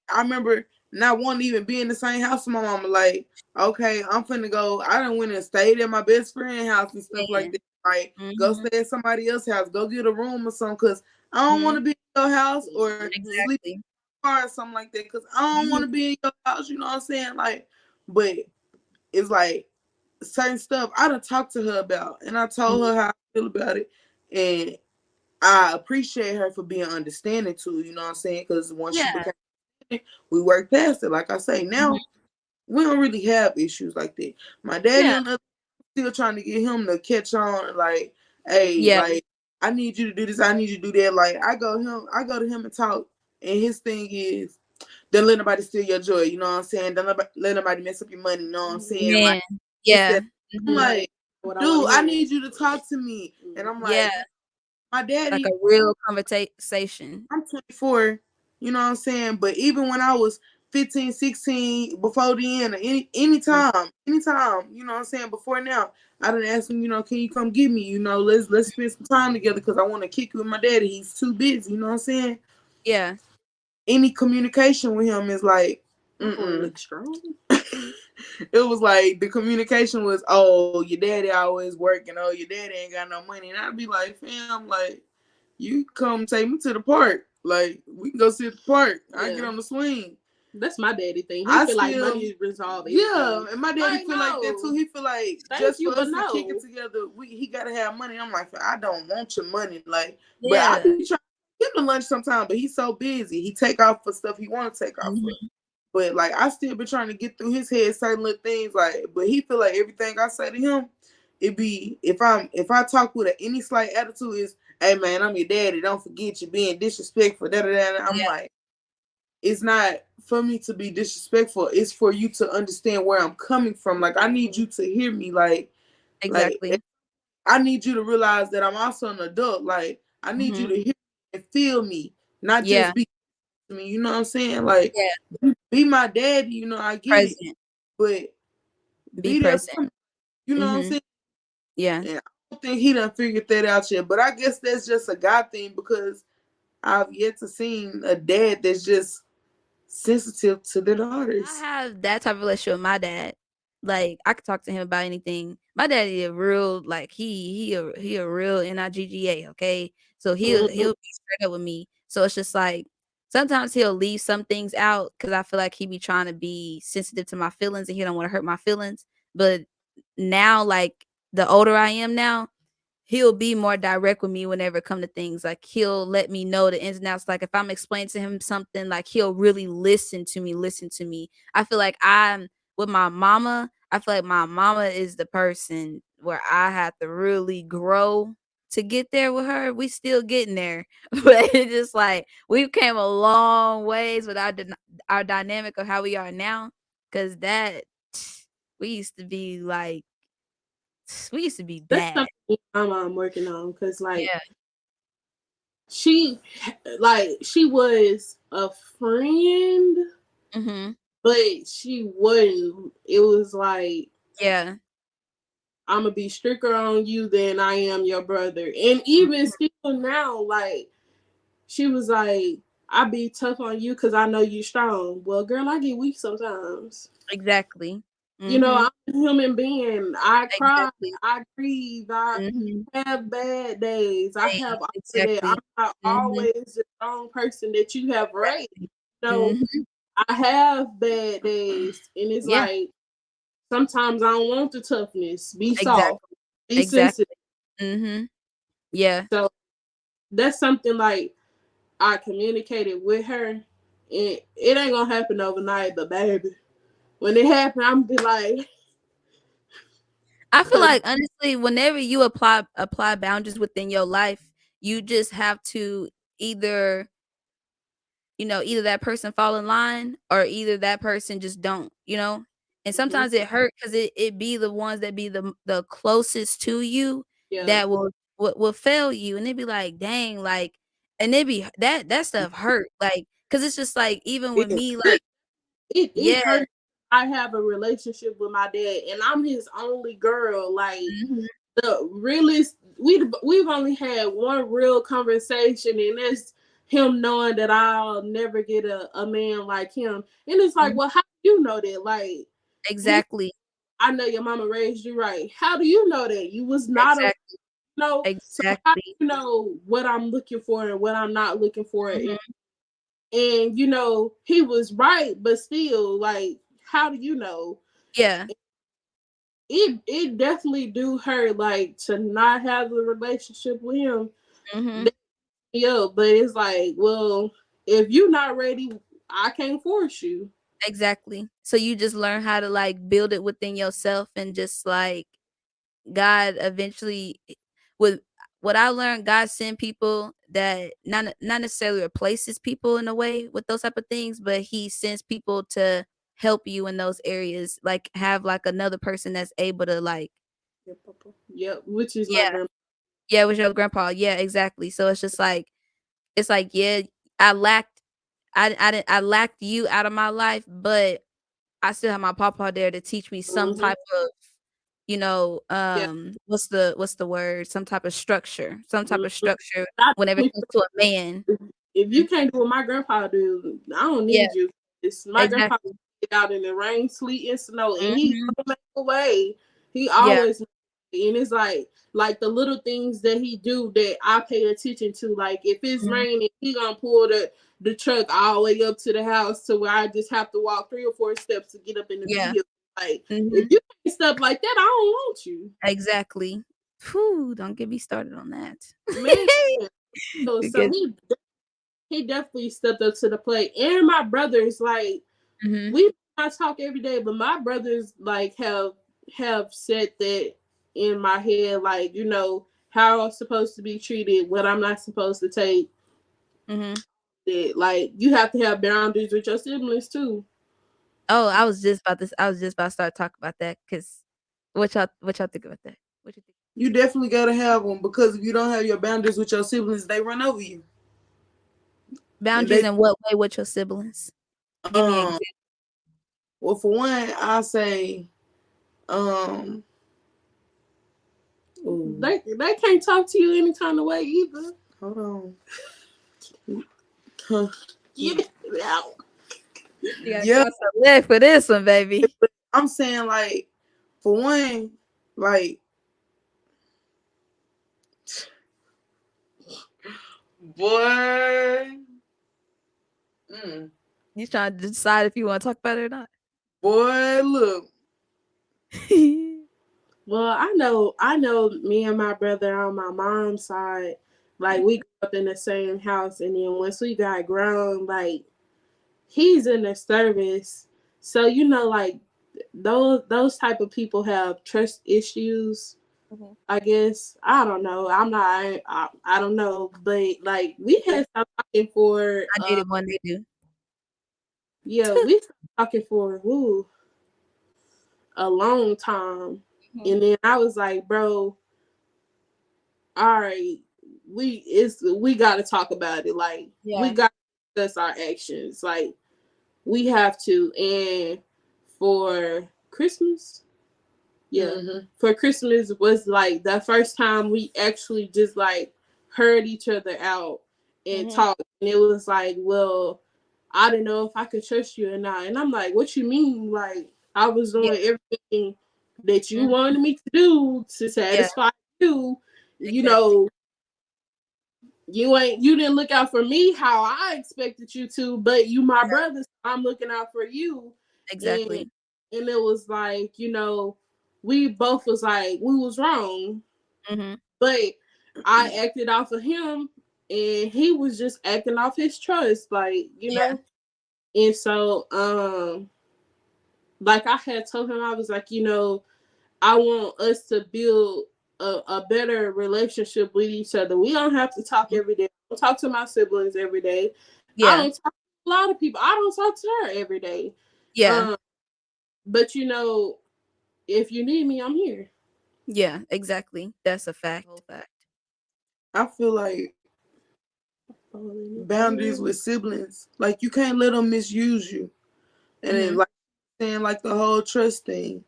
I remember not wanting to even be in the same house with my mama, like, okay, I'm finna go. I done went and stayed at my best friend's house and stuff like Man. that. Like, go Mhm. stay at somebody else's house, go get a room or something, because I don't want to Mhm. be in your house or sleep in Exactly. the car or something like that, because I don't want Mhm. to be in your house, you know what I'm saying? Like, but it's like certain stuff I done talked to her about, and I told her how I feel about it, and I appreciate her for being understanding too, you know what I'm saying? Because once she Yeah. became, we worked past it. Like I say, Mhm. now we don't really have issues like that. My daddy Yeah. on the still trying to get him to catch on, like, hey, Yeah. like, I need you to do this, I need you to do that. Like, I go to him and talk, and his thing is, don't let nobody steal your joy, you know what I'm saying? Don't let nobody mess up your money, you know what I'm saying? Like, Man. it's Yeah. that. I'm Mhm. Right. like, What I want dude, to I hear. need you to talk to me. And I'm Yeah. like, my Like a daddy, real conversation. I'm 24, you know what I'm saying? But even when I was 15, 16, before then, anytime, you know what I'm saying? Before now, I done asked him, can you come get me? Let's spend some time together because I want to kick it with my daddy. He's too busy, you know what I'm saying? Yeah. Any communication with him is like, My boy look strong. It was like the communication was, oh, your daddy always working. Oh, your daddy ain't got no money. And I'd be like, fam, like, you come take me to the park. Like, we can go sit at the park. I get on the swing. That's my daddy thing. He feel like money resolve everything. Yeah, and my daddy feel like that too. He feel like just for us to kick it together, he gotta have money. I'm like, I don't want your money. Like, but I be trying to give him lunch sometime, but he's so busy. He take off for stuff he want to take off for. But like, I still been trying to get through his head certain little things. Like, but he feel like everything I say to him, it be if I talk with any slight attitude is, hey man, I'm your daddy. Don't forget you being disrespectful. Da da da. I'm like, it's not for me to be disrespectful. It's for you to understand where I'm coming from. Like, I need you to hear me. Like, I need you to realize that I'm also an adult. Like, I need you to hear and feel me, not just be to me. You know what I'm saying? Like, be my daddy. You know, I get it, but be there present. for me. You know what I'm saying? Yeah. And I don't think he done figured that out yet. But I guess that's just a God thing because I've yet to see a dad that's just sensitive to their daughters. I have that type of relationship with my dad. Like, I could talk to him about anything. My daddy a real, like, he a real NIGGA, okay? So he'll be straight up with me. So it's just like sometimes he'll leave some things out because I feel like he be trying to be sensitive to my feelings and he don't want to hurt my feelings. But now, like, the older I am now, he'll be more direct with me whenever it come to things. Like, he'll let me know the ins and outs. Like, if I'm explaining to him something, like, he'll really listen to me. I feel like I'm with my mama. I feel like my mama is the person where I have to really grow to get there with her. We still getting there, but it's just like we came a long ways with our dynamic of how we are now. Cause that we used to be like That's bad. something my mom working on because like Yeah. she was a friend, but she wasn't. It was like, yeah, I'm gonna be stricter on you than I am your brother. And even still now, like, she was like, I be tough on you because I know you strong. Well, girl, I get weak sometimes. exactly. You know, I'm a human being. I cry, Exactly. I grieve, I have bad days. I have all of that. Exactly. I'm not always the strong person that you have raised. So Mhm. I have bad days, and it's Yeah, like sometimes I don't want the toughness. Be soft, exactly. be Exactly. sensitive. Yeah. So that's something like I communicated with her, and it ain't gonna happen overnight. But baby, when it happen, I'm be like, I feel 'cause like honestly, whenever you apply boundaries within your life, you just have to either either that person fall in line or either that person just don't. And sometimes it hurt because it be the ones that be the closest to you yeah, that will fail you. And they be like, dang, like, and they be that stuff hurt. Like, because it's just like, even with me, like, it yeah. hurts. I have a relationship with my dad, and I'm his only girl. Like, the realest, we've only had one real conversation, and that's him knowing that I'll never get a man like him. And it's like, well, how do you know that? Like, Exactly. I know your mama raised you right. How do you know that you was not a Exactly. So how do Exactly. you know what I'm looking for and what I'm not looking for? Mhm. And he was right, but still, like, how do you know? Yeah. It definitely do hurt, like, to not have a relationship with him. Mhm. Yeah, but it's like, well, if you're not ready, I can't force you. Exactly. So you just learn how to, like, build it within yourself and just, like, God eventually with what I learned, God send people that not necessarily replaces people in a way with those type of things, but he sends people to help you in those areas, like, have, like, another person that's able to, like Yep, which is my yeah. grandma. Yeah, with your grandpa. Yeah, exactly. So it's just like yeah, I lacked I lacked you out of my life, but I still have my papa there to teach me some Mm-hmm. type of, Yeah. what's the word? Some type of Mm-hmm. structure whenever it comes to a man. If you can't do what my grandpa do, I don't Yeah, need you. It's my grandpa exactly. get out in the rain, sleet, and snow, and he Mhm. gonna make a way. He Yeah. always, and it's like the little things that he do that I pay attention to. Like if it's Mhm. raining, he gonna pull the truck all the way up to the house to where I just have to walk 3 or 4 steps to get up in the Yeah. vehicle. Like if Mhm. you do stuff like that, I don't want you, Exactly. Whew, don't get me started on that. man. So Because he definitely stepped up to the plate. And my brothers, like mhm. we not talk every day, but my brothers like have said that in my head, like, how I'm supposed to be treated, what I'm not supposed to take. Mhm. That like you have to have boundaries with your siblings too. Oh, I was just about to start talking about that because what y'all think about that? What you think? You definitely gotta have them because if you don't have your boundaries with your siblings, they run over you. And Boundaries they in what way with your siblings? Give me an um example. well for one, I say um ooh, They can't talk to you any kind of way either. hold on. Huh. Give it out. You gotta Yeah, cross the leg for this one, baby. I'm saying like for one, like boy, mm, You trying to decide if you want to talk about it or not. boy, look, Well, I know me and my brother on my mom's side, like we grew up in the same house, and then once we got grown, like he's in the service. So like those type of people have trust issues. Mhm. I guess I don't know. I'm not. I don't know, but like we had stopped talking for. I dated one they do. Yeah, we stopped talking for a long time, Mhm. and then I was like, bro, all right, we got to talk about it. Like we Yeah. got to discuss our actions. Like we have to. And for Christmas, yeah, mm-hmm. for Christmas was like the first time we actually just like heard each other out and Mhm. talked. And it was like, well, I didn't know if I could trust you or not. And I'm like, what you mean? Like I was Yeah. doing everything that you Mhm. wanted me to do to Yeah. satisfy you. You Exactly. know, you didn't look out for me how I expected you to, but you my Yeah. brother, so I'm looking out for you. And Exactly. it was like, we both was like we was wrong, Mhm. but I acted off of him and he was just acting off his trust, like, Yeah. and so like I had told him, I was like, I want us to build a better relationship with each other. We don't have to talk Mhm. every day. I don't talk to my siblings every day. I Yeah. don't talk to a lot of people. I don't talk to her every day. Yeah. Um, but if you need me, I'm here. Yeah. Exactly. That's a fact. Whole fact. I feel like boundaries with siblings, like you can't let them misuse you, and then Mhm. like saying like the whole trust thing.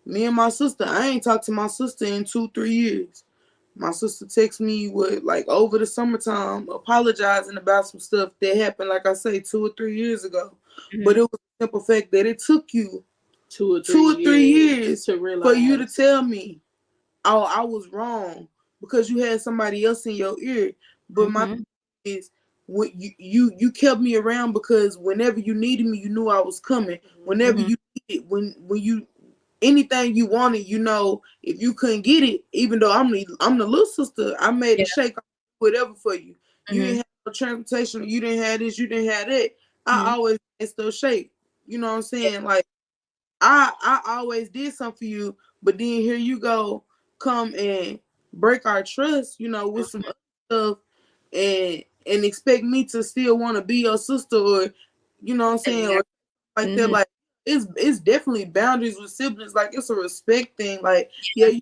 Me and my sister, I ain't talked to my sister in 2-3 years. My sister texted me like over the summertime, apologizing about some stuff that happened, like I say, 2 or 3 years ago. But Mhm. it was a simple fact that it took you two or two three or three years years to for you realize. to tell me, oh, I was wrong because you had somebody else in your ear. But my Mhm. thing is, when you kept me around because whenever you needed me, you knew I was coming. Whenever Mhm. you needed, when you anything you wanted, if you couldn't get it, even though I'm the little sister, I made Yeah. a shake whatever for you. You didn't Mhm. have no transportation, you didn't have this, you didn't have that. I Mhm. always made stuff shake. You know what I'm Yeah. saying? Like I always did something for you, but then here you go, come and break our trust, with some other stuff, and expect me to still want to be your sister, or what I'm saying, or Exactly. like that. Mhm. Like it's definitely boundaries with siblings. Like it's a respect thing. Like yeah, you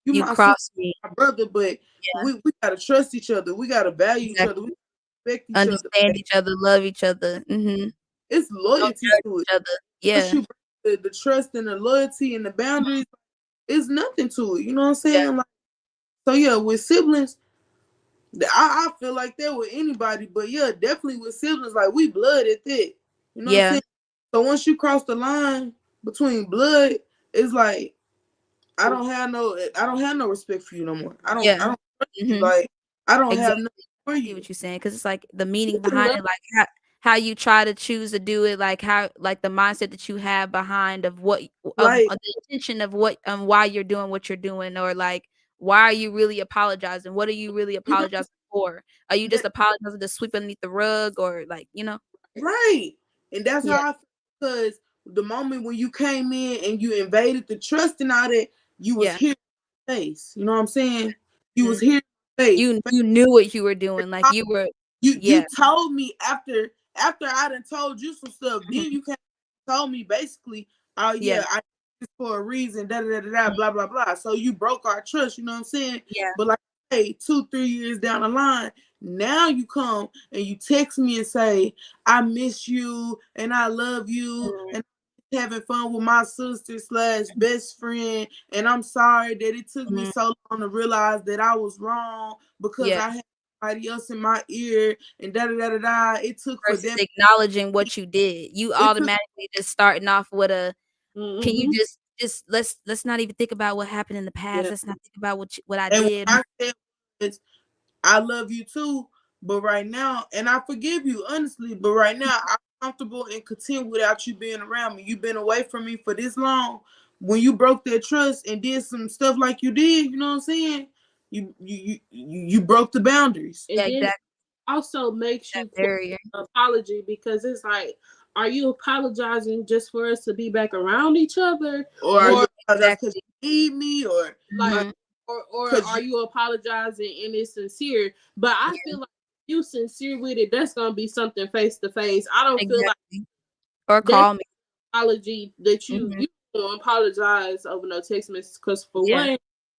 You my sister, cross me. my brother, but Yeah. we gotta trust each other. We gotta value each other. We Exactly. respect each other. Understand Like, each other, love each other. Mhm. it's Don't loyalty judge to it. each other. Once Yeah. you bring the trust and the loyalty and the Mhm. boundaries, it's nothing to it. You know what I'm Yeah. saying? Like, so yeah, with siblings, I feel like that with anybody, but yeah, definitely with siblings, like we blood at that. You know what I'm Yeah. saying? So once you cross the line between blood, it's like I don't have no respect for you no more. Yeah. I don't trust you. Mhm. Like I don't have Exactly. nothing for I get you. what you're saying, because it's like the meaning It's behind another it, like how you try to choose to do it, like how like the mindset that you have behind of what Like of the intention of what why you're doing what you're doing, or like why are you really apologizing? What are you really mhm, apologizing for? Are you just that, apologizing to sweep underneath the rug, or like, you know? right. And that's Yeah. how I feel because the moment when you came in and you invaded the trust and all that, you was Yeah. here face. You know what I'm saying? You was Mhm. here face. You knew what you were doing, like you were. You Yeah. told me after I done told you some stuff, then Mhm. you came and told me basically, oh Yeah. yeah, I did this for a reason, da da da da Mhm. blah blah blah. So you broke our trust, you know what I'm saying? Yeah. But like hey, 2-3 years down the line, now you come and you text me and say, I miss you and I love you Mhm. and having fun with my sister slash best friend. And I'm sorry that it took me Mhm. so long to realize that I was wrong because Yeah. I had somebody else in my ear and da da da da da. It took for Versus them. acknowledging what you did. You It took automatically just starting off with a, "Can you mm-hmm. just let's not even think about what happened in the past. yeah. Let's not think about what I And what did." I said was, I love you too, but right now, and I forgive you honestly, but right now I'm comfortable and content without you being around me. You've been away from me for this long. When you broke that trust and did some stuff like you did, you know what I'm saying? You broke the boundaries. And Yeah, then exactly, also makes that you question barrier. the apology because it's like, are you apologizing just for us to be back around each other, Or are you or apologize because Exactly. you need me or like, like Mhm. or because are you apologizing and it's sincere? But I Yeah, feel like if you sincere with it, that's gonna be something face to face. I don't feel like exactly. Or that's call me. apology that Mhm. you don't apologize over no text message. Because for Yeah. one,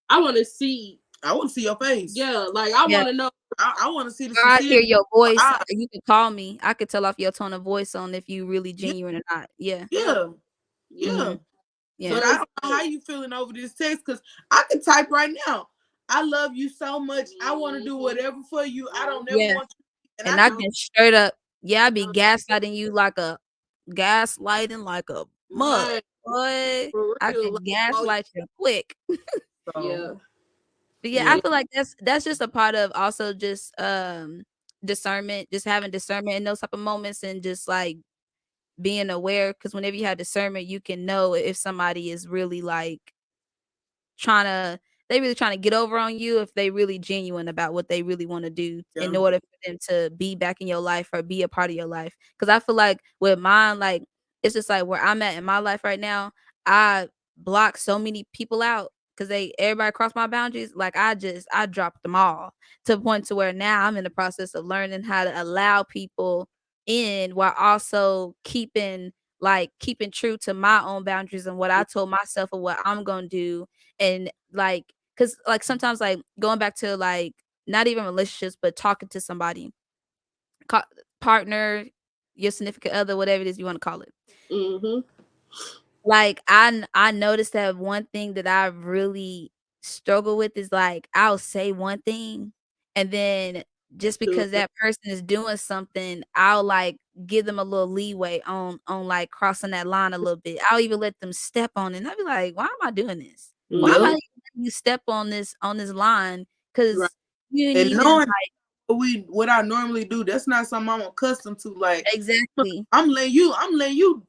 I want to see, I want to see your face. yeah, like I Yeah. want to know, I want to see the Or I sincerity hear your in your voice, eyes. you can call me. I could tell off your tone of voice on if you really Yeah, genuine or not. Yeah. yeah, yeah, yeah, yeah. Mhm. Yeah. But I because don't know how you feeling over this text because I can type right now. I love you so much. I want to do mm-hmm, whatever for you. I don't ever Yeah. want you, and And I I can. can straight up, yeah, I be uh, gaslighting you like a mug. right, Boy, for I real, can like, oh gaslight you quick. So yeah, But yeah, I yeah, yeah, feel like that's just a part of also just discernment, just having discernment in those type of moments, and just like being aware, because whenever you have discernment, you can know if somebody is really like trying to they really trying to get over on you, if they really genuine about what they really want to do in yeah, order for them to be back in your life or be a part of your life. Because I feel like with mine, like it's just like where I'm at in my life right now, I block so many people out because they everybody cross my boundaries. Like I dropped them all to the point to where now I'm in the process of learning how to allow people in while also keeping true to my own boundaries and what I told myself of what I'm gonna do. And like, cause like sometimes like going back to like not even relationships, but talking to somebody, co- partner, your significant other, whatever it is you want to call it. mm-hmm, Like I noticed that one thing that I really struggle with is like I'll say one thing, and then just to because that person is doing something, I'll like give them a little leeway on like crossing that line a little bit. I'll even let them step on it. And I'll be like, why am I doing this? Why am I yep. mm-hmm, even letting you step on this line? right, Because you ain't And even knowing like what I normally do, that's not something I'm accustomed to. Like exactly. I'm letting you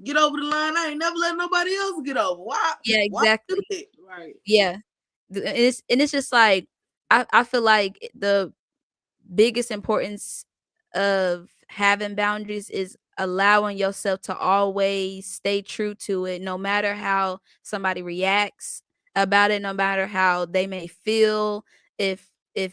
get over the line. I ain't never let nobody else get over. Yeah, Why do exactly. that? right, Yeah. And it's just like I feel like the biggest importance of having boundaries is allowing yourself to always stay true to it, no matter how somebody reacts about it, no matter how they may feel. If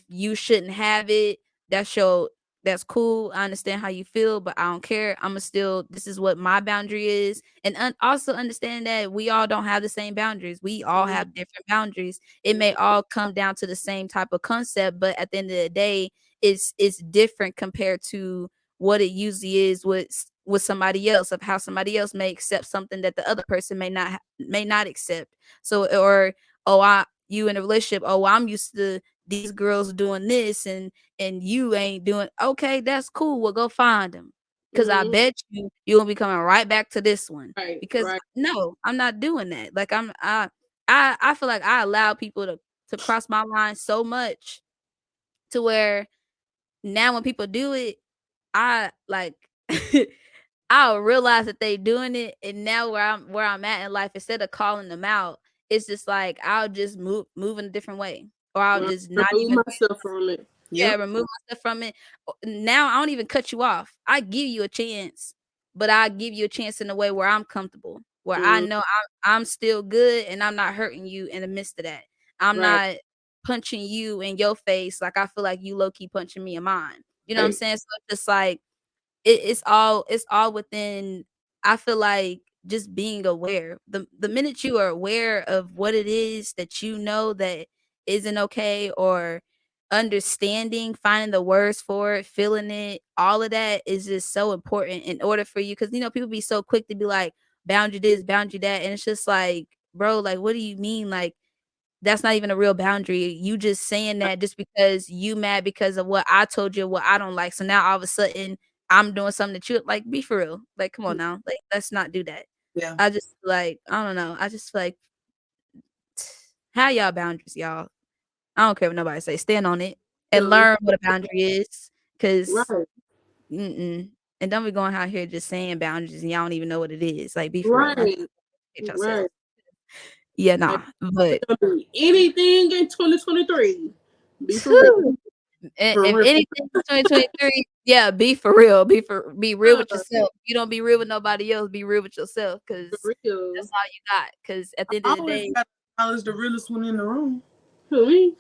you shouldn't have it, that's your that's cool. I understand how you feel, but I don't care. I'ma still this is what my boundary is. And also understand that we all don't have the same boundaries. We all mm-hmm, have different boundaries. It may all come down to the same type of concept, but at the end of the day, it's different compared to what it usually is with somebody else, of how somebody else may accept something that the other person may not accept. So or oh I you in a relationship, oh I'm used to these girls doing this and you ain't doing okay, that's cool. Well go find them. 'cause I Mm-hmm. bet you gonna be coming right back to this one. Right, Because right. no, I'm not doing that. Like I feel like I allow people to cross my line so much to where now when people do it, I like I'll realize that they doing it, and now where I'm at in life, instead of calling them out, it's just like I'll just move in a different way, or I'll just not Remove even myself from it. yeah, Yep. remove myself from it. Now I don't even cut you off. I give you a chance, but I give you a chance in a way where I'm comfortable, where I Mm, know I'm still good and I'm not hurting you in the midst of that. I'm right, not punching you in your face like I feel like you low key punching me in mine. You know what I'm right. saying? So it's just like it's all within. I feel like just being aware. The minute you are aware of what it is that you know that isn't okay, or understanding, finding the words for it, feeling it, all of that is just so important in order for you. Because people be so quick to be like boundary this, boundary that, and it's just like, bro, like what do you mean? Like that's not even a real boundary. You just saying that just because you mad because of what I told you, what I don't like. So now all of a sudden I'm doing something that you like. Be for real. Like, come on now. Like, let's not do that. Yeah. I just like, I don't know. I just feel like have y'all boundaries, y'all. I don't care what nobody say. Stand on it and Yeah, learn what a boundary is. Cause right, and don't be going out here just saying boundaries and y'all don't even know what it is. Like, be for real. right, Get yourself. right. Yeah, Like, nah. But do anything in 2023. Be for real. And For if real. anything in 2023, yeah, be for real. Be real with Uh, yourself. You don't be real with nobody else. Be real with yourself, for because real. that's all you got. Because at the end I of the always day, got to acknowledge the realest one in the room. Who me?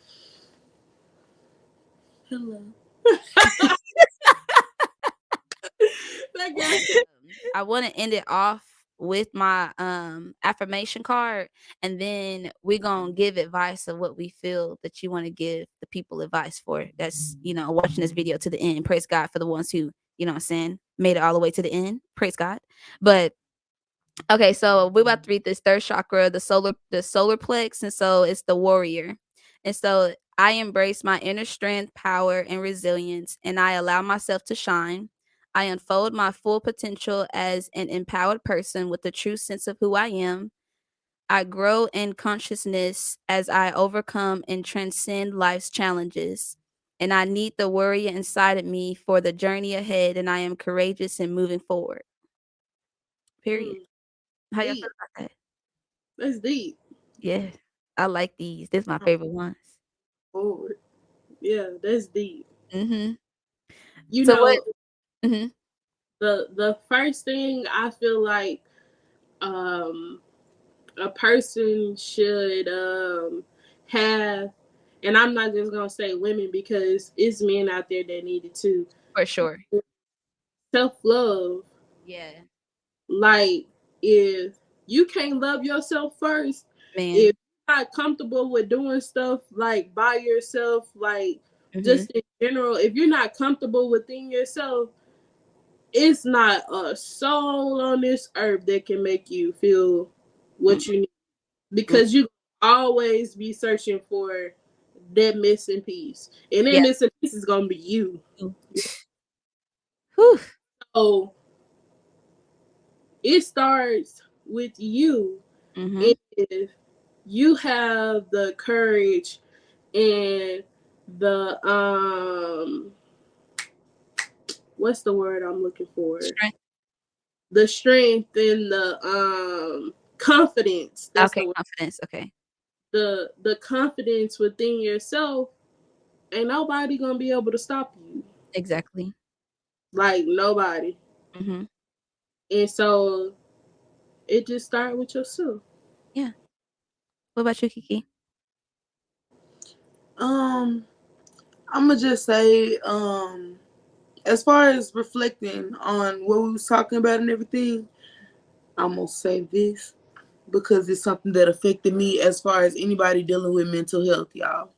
Hello. That girl. I want to end it off with my affirmation card, and then we're gonna give advice of what we feel that you want to give the people advice for. That's watching this video to the end. Praise God for the ones who what I'm saying, made it all the way to the end. Praise God. But okay, so we're about to read this third chakra, the solar plex, and so it's the warrior. And so I embrace my inner strength, power, and resilience, and I allow myself to shine. I unfold my full potential as an empowered person with a true sense of who I am. I grow in consciousness as I overcome and transcend life's challenges. And I need the warrior inside of me for the journey ahead, and I am courageous in moving forward. Period. Mm, How y'all feel deep. about that? That's deep. Yeah, I like these. This my favorite ones. Forward. Yeah, that's deep. Mhm. You So what know, mhm. the first thing I feel like um a person should have, and I'm not just gonna say women because it's men out there that need it too. For sure. Self love. Yeah, Like, if you can't love yourself first, if man. you're not comfortable with doing stuff like by yourself, like Mhm. just in general, if you're not comfortable within yourself, it's not a soul on this earth that can make you feel what you need, because you always be searching for that missing piece, and that Yeah. missing piece is gonna be you. Mm. Whew. So it starts with you. Mhm. If you have the courage and the what's the word I'm looking for, Strength. the strength and the confidence, that's the Okay, word, confidence. Okay. the confidence within yourself, ain't nobody gonna be able to stop you. Exactly. Like, nobody. Mhm. And so it just started with yourself. Yeah. What about you, Kiki? Um, I'ma just say, as far as reflecting on what we was talking about and everything, I'm gonna say this because it's something that affected me as far as anybody dealing with mental health, y'all.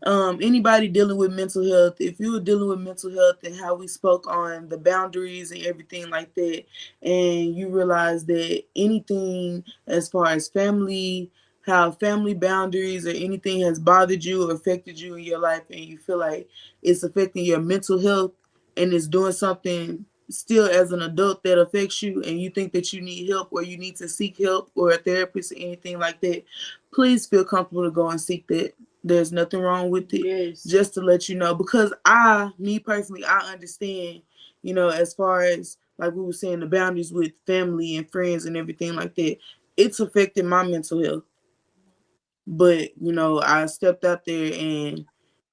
Anybody dealing with mental health, if you were dealing with mental health and how we spoke on the boundaries and everything like that, and you realize that anything as far as family, how family boundaries or anything has bothered you or affected you in your life, and you feel like it's affecting your mental health and it's doing something still as an adult that affects you and you think that you need help or you need to seek help or a therapist or anything like that, please feel comfortable to go and seek that. There's nothing wrong with it. Yes. Just to let you know, because me personally, I understand, as far as like we were saying, the boundaries with family and friends and everything like that, it's affected my mental health. But, I stepped out there and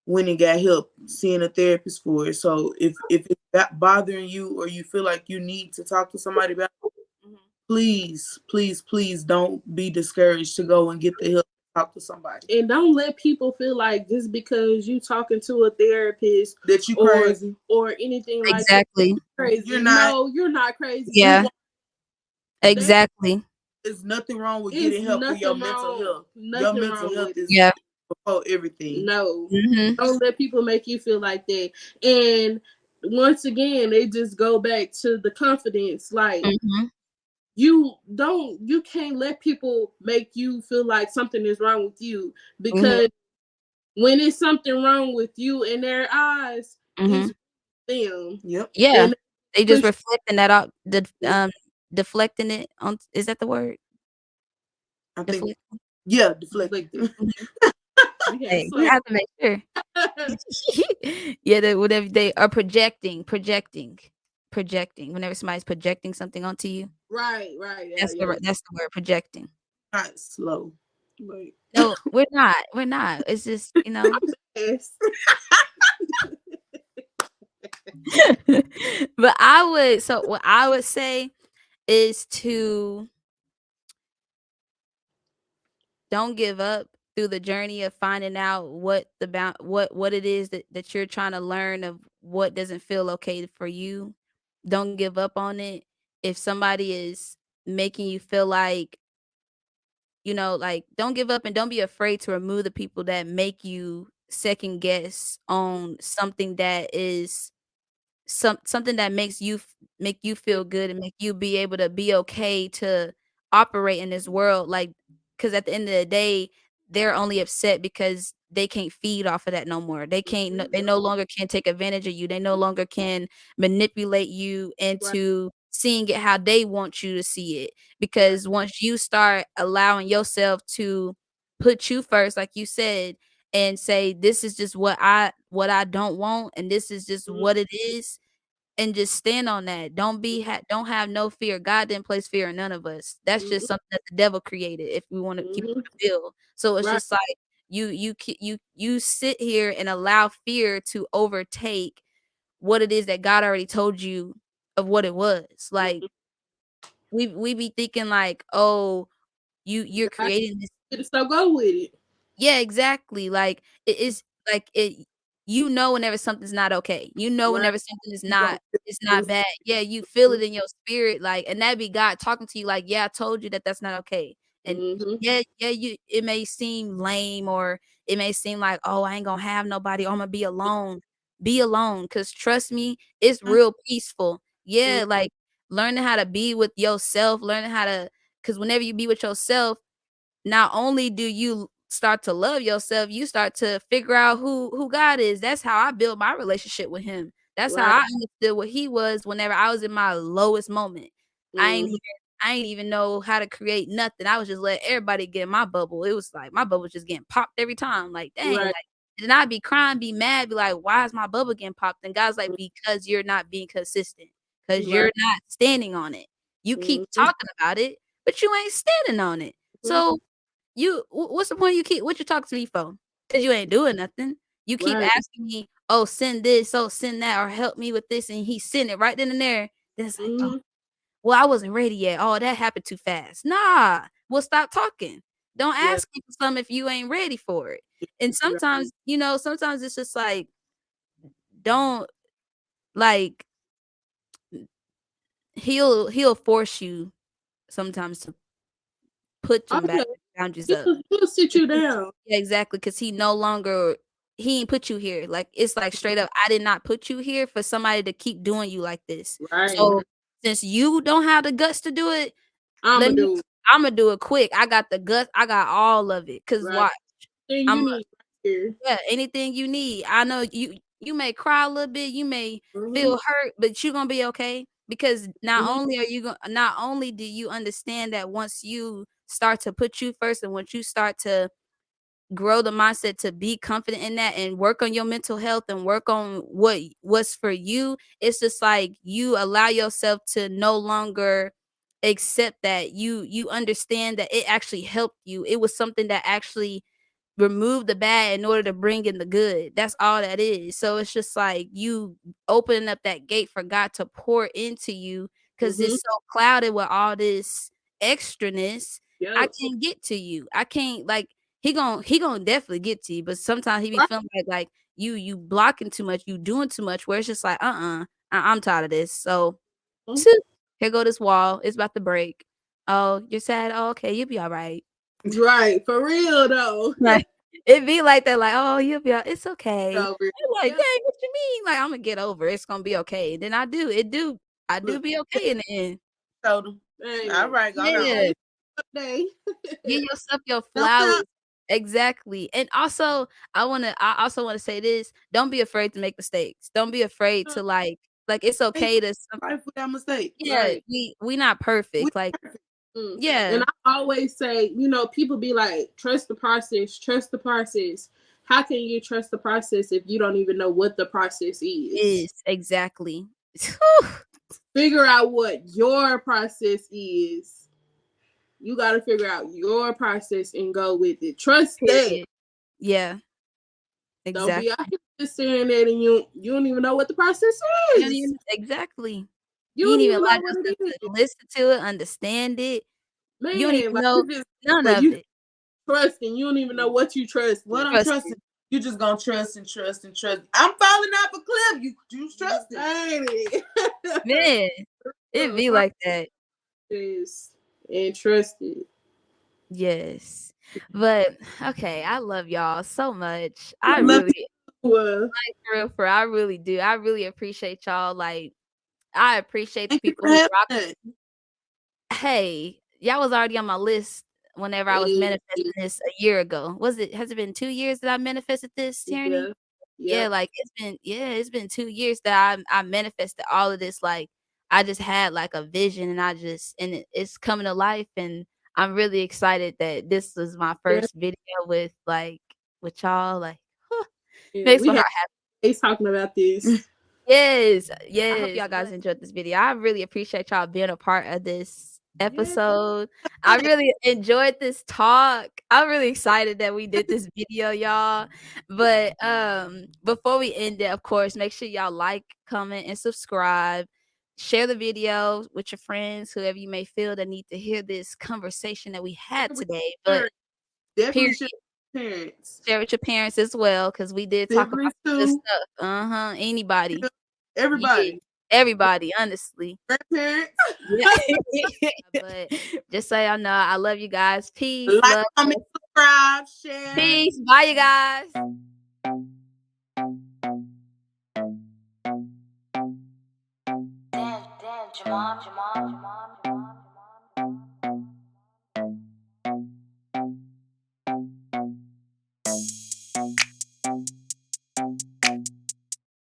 went and got help seeing a therapist for it. So if it's bothering you or you feel like you need to talk to somebody about it, please, please, please don't be discouraged to go and get the help to talk to somebody. And don't let people feel like just because you talking to a therapist that you crazy or anything like that, Exactly. crazy. You're not. No, you're not crazy. Yeah. Exactly. There's nothing wrong with getting help for your mental health. Your mental health is Yeah. before everything. No. Mhm. Don't let people make you feel like that. And once again, they just go back to the confidence. Like Mhm. you can't let people make you feel like something is wrong with you, because when it's something wrong with you in their eyes, it's Mhm. them. Yep. Yeah. And They just push reflecting that off deflecting it on, is that the word? I think, Deflecting. yeah, deflecting. deflected. Mhm. Yes. Hey, we So have to make sure. Yeah, that whatever they are projecting. Whenever somebody's projecting something onto you, right, yeah, yeah. that's the word, projecting. Not slow. Like, No, we're not. We're not. It's just, yes. But what I would say is to don't give up through the journey of finding out what it is that you're trying to learn, of what doesn't feel okay for you. Don't give up on it. If somebody is making you feel like, like, don't give up, and don't be afraid to remove the people that make you second guess on something that is something that make you feel good and make you be able to be okay to operate in this world, like, because at the end of the day, they're only upset because they can't feed off of that no more. They no longer can take advantage of you. They no longer can manipulate you Right. into seeing it how they want you to see it, because once you start allowing yourself to put you first, like you said, and say, this is just what I don't want, and this is just Mhm. what it is, and just stand on that. Don't have no fear. God didn't place fear in none of us. That's just Mhm. something that the devil created, if we want to keep Mhm. it real. So it's Right. just like you sit here and allow fear to overtake what it is that God already told you of what it was. Like, Mhm. we be thinking like, oh, you're Right. creating this. So go with it. Yeah, exactly. Like, it is like it whenever something's not okay. Right. Whenever something is You gonna not feel it's not this. bad. Yeah, you feel it in your spirit, like, and that be God talking to you like, "Yeah, I told you that that's not okay." And Mhm. yeah, it may seem lame, or it may seem like, "Oh, I ain't gonna have nobody, or I'm gonna be alone." Be alone, cause trust me, it's real peaceful. Mhm. Yeah, like, learning how to be with yourself, learning how to, cause whenever you be with yourself, not only do you start to love yourself, you start to figure out who God is. That's how I built my relationship with him. That's how Right. I understood what he was whenever I was in my lowest moment. I ain't Mhm. even I ain't even know how to create nothing. I was just let everybody get in my bubble. It was like my bubble was just getting popped every time. Like, dang, Right. like, and I'd be crying, be mad, be like, why is my bubble getting popped? And God's like, because you're not being consistent, because Right. you're not standing on it. You keep Mhm. talking about it, but you ain't standing on it. Mhm. So what's the point what you talking to me for? Because you ain't doing nothing. You keep Right. asking me, "Oh, send this, oh, send that, or help me with this," and he send it right then and there. Then it's like, "Oh, Mhm. well, I wasn't ready yet. Oh, that happened too fast." Nah, well, stop talking. Don't Yeah. ask me for something if you ain't ready for it. And Right. sometimes it's just like, don't, like, he'll force you sometimes to put Oh some yeah. boundaries up. He'll sit 'Cause you down. yeah, exactly, 'cause he ain't put you here. Like, it's like straight up, I did not put you here for somebody to keep doing you like this. Right. So, since you don't have the guts to do it, I'ma let me do it. Imma do it quick. I got the guts, I got all of it. 'Cause Right. watch, Thing you I'm need right here. yeah, anything you need. I know You may cry a little bit, you may feel hurt, but you're gonna be okay. Because not only do you understand that once you start to put you first and once you start to grow the mindset to be confident in that and work on your mental health and work on what's for you, it's just like you allow yourself to no longer accept that you understand that it actually helped you. It was something that actually remove the bad in order to bring in the good. That's all that is. So it's just like you opening up that gate for God to pour into you because it's so clouded with all this extraness. I Yep. can't get to you. I can't like he gonna definitely get to you, but sometimes he be feeling like you blocking too much, you doing too much, where it's just like I'm tired of this. So here go this wall. It's about to break. Oh, you're sad. Oh, okay, you'll be all right. Right, for real though. Like, it be like that, like, "Oh, you'll be it's okay." Over. I'm like, Yeah. "Dang, what you mean?" Like, "Imma get over it. It's gonna be okay." Then I do Look, be okay in the end. told him. All right, go on. Yeah. Day. Give yourself your Sometimes flowers. Exactly. And also, I also wanna say this, don't be afraid to make mistakes. Don't be afraid to, it's ain't okay to life without mistakes. yeah, Right. we not We perfect, like And yeah, I always say, people be like, trust the process, trust the process. How can you trust the process if you don't even know what the process is? is, exactly. Figure out what your process is. You got to figure out your process and go with it. Trust that. Period. Yeah, Don't be out exactly. here just saying that and you don't even know what the process You don't is. even exactly. You You don't ain't even even allow know what yourself it to is. listen to it, understand it. You don't Man, even like know none like of you it. trust and you don't even know what you trust. What I'm Trust trusting, it. you just gonna trust and trust and trust. I'm falling off a cliff. You trust it. Ain't it? Man, it be like that. Process and trust it. Yes. But, okay, I love y'all so much. I Love really Well, for real, I really do. I really appreciate y'all, I appreciate the Thank you people for who having rock us. hey, y'all was already on my list whenever I was manifesting this a year ago. Has it been 2 years that I manifested this, Tierney? yeah, Yeah, yep, it's been 2 years that I manifested all of this, I just had, a vision, and it's coming to life, and I'm really excited that this was my yeah, first video with y'all, yeah. makes We my had heart happy. Ace talking about this. Yes, yes. I hope y'all guys enjoyed this video. I really appreciate y'all being a part of this Yeah. episode. I really enjoyed this talk. I'm really excited that we did this video, y'all. But before we end it, of course, make sure y'all like, comment, and subscribe. Share the video with your friends, whoever you may feel that need to hear this conversation that we had today. But Definitely period, share with parents. share with your parents as well, because we did talk about Siblings some good too. stuff. Anybody. Yeah, Everybody. everybody, honestly. Grandparents. Yeah. But just so y'all know, I love you guys. Peace, Like, love, comment, subscribe, share. peace. Bye, you guys. Damn, Jamal.